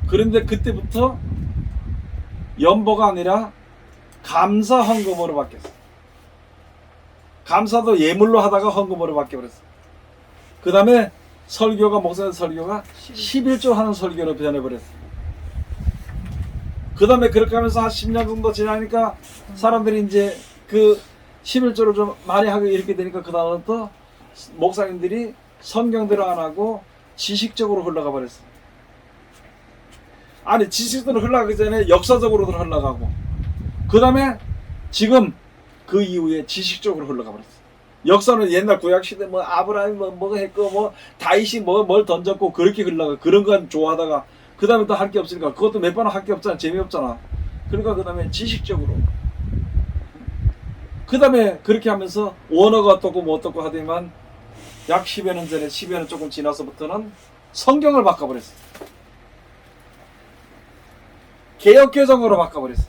그런데 그때부터 연보가 아니라 감사 헌금으로 바뀌었어. 감사도 예물로 하다가 헌금으로 바뀌어버렸어. 그 다음에 설교가, 목사님 설교가 11조 하는 설교로 변해버렸어. 그 다음에 그렇게 하면서 한 10년 정도 지나니까 사람들이 이제 그 11조를 좀 많이 하고 이렇게 되니까 그 다음부터 목사님들이 성경대로 안 하고 지식적으로 흘러가 버렸어. 아니, 지식적으로 흘러가기 전에 역사적으로도 흘러가고, 그 다음에 지금 그 이후에 지식적으로 흘러가 버렸어. 역사는 옛날 구약시대 뭐 아브라함이 뭐가 했고 뭐 다윗이 뭘 던졌고 그렇게 흘러가. 그런 건 좋아하다가 그 다음에 또 할 게 없으니까 그것도 몇 번 할 게 없잖아. 재미없잖아. 그러니까 그 다음에 지식적으로, 그 다음에 그렇게 하면서 원어가 어떻고 뭐 어떻고 하더니만 약 10여 년 전에, 10여 년 조금 지나서부터는 성경을 바꿔버렸어. 개역개정으로 바꿔버렸어.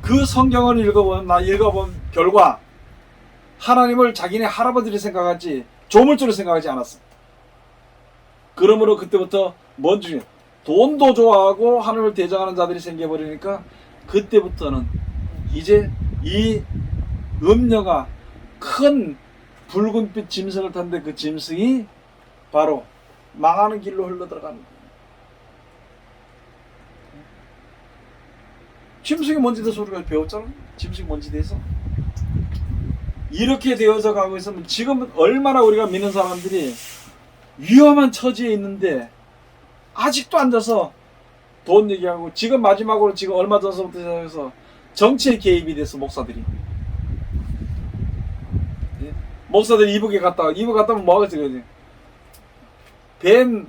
그 성경을 읽어본 결과 하나님을 자기네 할아버지를 생각하지 조물주를 생각하지 않았어. 그러므로 그때부터 뭔지 돈도 좋아하고 하나님을 대적하는 자들이 생겨버리니까 그때부터는 이제 이 음녀가 큰 붉은빛 짐승을 탔는데 그 짐승이 바로 망하는 길로 흘러들어가는 거예요. 짐승이 뭔지 대해서 우리가 배웠잖아. 짐승이 뭔지 대해서. 이렇게 되어져 가고 있으면 지금 얼마나 우리가 믿는 사람들이 위험한 처지에 있는데 아직도 앉아서 돈 얘기하고, 지금 마지막으로 지금 얼마 전서부터 시작해서 정치에 개입이 돼서 목사들이, 예? 목사들이 이북에 갔다가 뭐 하겠지? 그지?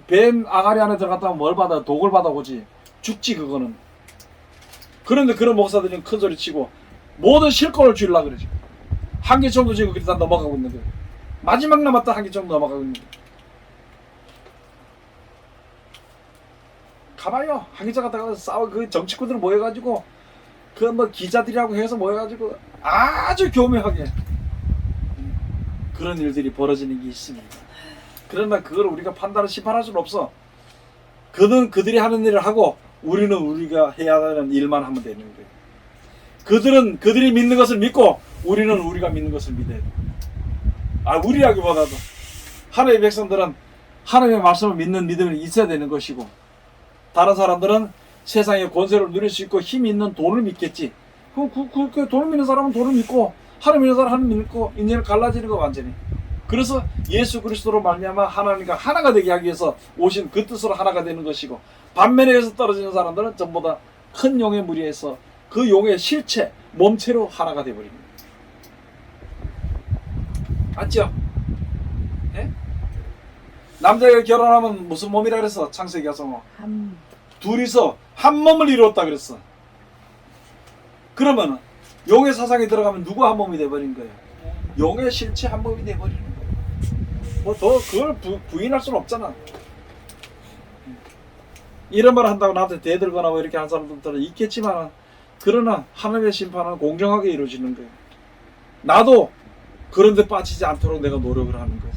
뱀 아가리 안에 들어갔다가 뭘 받아? 독을 받아오지. 죽지 그거는. 그런데 그런 목사들은 큰 소리 치고 모든 실권을 주려고 그러지. 한계점도 지금 그렇게 다 넘어가고 있는 거예요. 마지막 남았다 한계점 넘어가고 있는 거예요. 가봐요. 한계점 갔다가 싸워. 그 정치꾼들 모여가지고 그 뭐 기자들이라고 해서 모여가지고 아주 교묘하게 그런 일들이 벌어지는 게 있습니다. 그러나 그걸 우리가 판단을 심판할 수는 없어. 그들이 하는 일을 하고 우리는 우리가 해야 하는 일만 하면 되는 거예요. 그들은 그들이 믿는 것을 믿고 우리는 우리가 믿는 것을 믿어야 돼요. 우리라기보다도 하나님의 백성들은 하나님의 말씀을 믿는 믿음이 있어야 되는 것이고, 다른 사람들은 세상의 권세를 누릴 수 있고 힘이 있는 돈을 믿겠지. 그 돈을 믿는 사람은 돈을 믿고, 하나님 믿는 사람은 하나님 믿고, 인연을 갈라지는 거 완전히. 그래서 예수 그리스도로 말미암아 하나님과 하나가 되게 하기 위해서 오신 그 뜻으로 하나가 되는 것이고, 반면에 의해서 떨어지는 사람들은 전부 다 큰 용의 무리에서 그 용의 실체, 몸체로 하나가 되어버립니다. 맞죠? 예? 남자가 결혼하면 무슨 몸이라 그랬어? 창세기 가서 한 둘이서 한 몸을 이루었다 그랬어. 그러면 용의 사상에 들어가면 누구 한 몸이 돼버린 거예요? 용의 실체 한 몸이 돼버리는 거예요. 뭐 더 그걸 부인할 수는 없잖아. 이런 말 한다고 나한테 대들거나 뭐 이렇게 하는 사람들도 있겠지만, 그러나 하나님의 심판은 공정하게 이루어지는 거예요. 나도 그런 데 빠지지 않도록 내가 노력을 하는 거예요.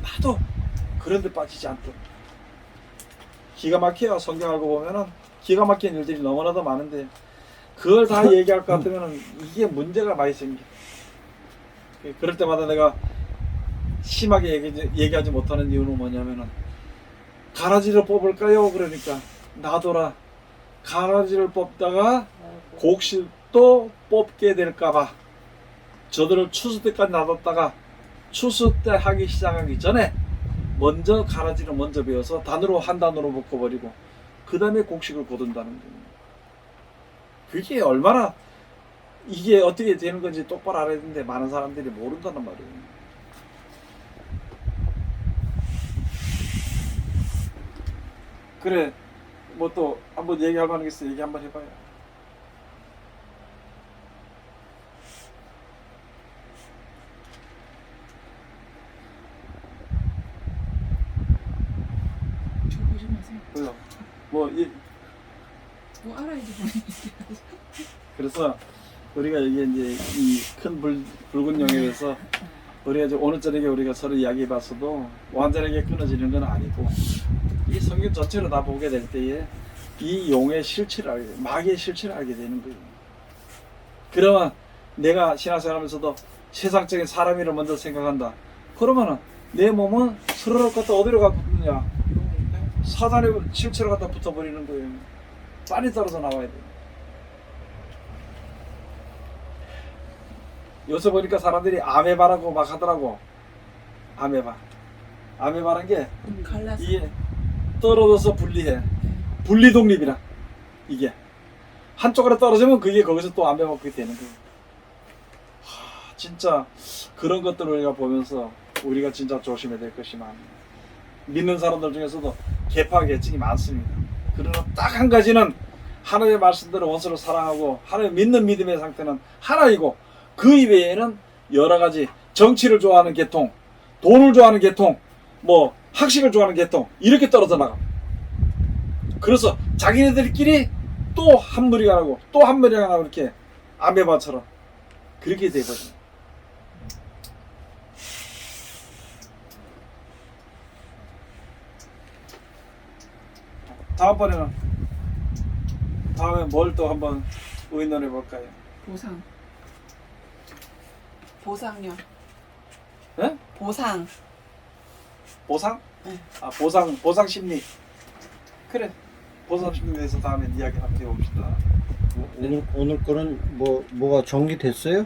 나도 그런 데 빠지지 않도록. 기가 막혀요. 성경 알고 보면은 기가 막힌 일들이 너무나도 많은데 그걸 다 얘기할 것 같으면 이게 문제가 많이 생겨. 그럴 때마다 내가 심하게 얘기하지 못하는 이유는 뭐냐면은, 가라지를 뽑을까요? 그러니까 놔둬라. 가라지를 뽑다가 곡식도 뽑게 될까봐 저들을 추수 때까지 놔뒀다가 추수 때 하기 시작하기 전에 먼저 가라지를 먼저 베어서 단으로 한 단으로 묶어버리고 그 다음에 곡식을 거둔다는 거예요. 그게 얼마나 이게 어떻게 되는 건지 똑바로 알아야 되는데 많은 사람들이 모른다는 말이에요. 그래, 뭐 또 한번 얘기할 만한 게 있어. 얘기 한번 해봐요. 저 보지 마세요. 그래서 뭐 알아야지 보니. 그래서 우리가 이게 이제 이 큰 붉은 용에 대해서 우리가 이제 오늘 저녁에 우리가 서로 이야기해봤어도 완전하게 끊어지는 건 아니고, 이 성경 전체로 다 보게 될 때에 이 용의 실체를 알게, 마귀의 실체를 알게 되는 거예요. 그러면 내가 신앙생활하면서도 세상적인 사람이를 먼저 생각한다. 그러면은 내 몸은 스르륵 갖다 어디로 가 붙느냐? 사단의 실체로 갖다 붙어버리는 거예요. 빨리 떨어져 나와야 돼요. 요새 보니까 사람들이 아메바라고 막 하더라고. 아메바란 게 갈라서. 이게 떨어져서 분리해. 분리 독립이라. 이게 한쪽으로 떨어지면 그게 거기서 또 아메바가 그게 되는 거예요. 진짜 그런 것들을 우리가 보면서 우리가 진짜 조심해야 될 것이 많아요. 믿는 사람들 중에서도 개파 계층이 많습니다. 그러나 딱 한 가지는 하나님의 말씀대로 원수를 사랑하고 하나님 믿는 믿음의 상태는 하나이고, 그 이외에는 여러 가지 정치를 좋아하는 계통, 돈을 좋아하는 계통, 뭐 학식을 좋아하는 계통, 이렇게 떨어져 나가. 그래서 자기네들끼리 또 한 무리가 나고 또 한 무리가 나고 이렇게 아메바처럼 그렇게 돼버려요. 다음에 뭘 또 한번 의논해 볼까요? 보상요. 예? 보상. 보상? 아 보상 심리. 그래. 보상 심리에 대해서 다음에 이야기 한번 해봅시다. 오늘 거는 뭐가 정리됐어요?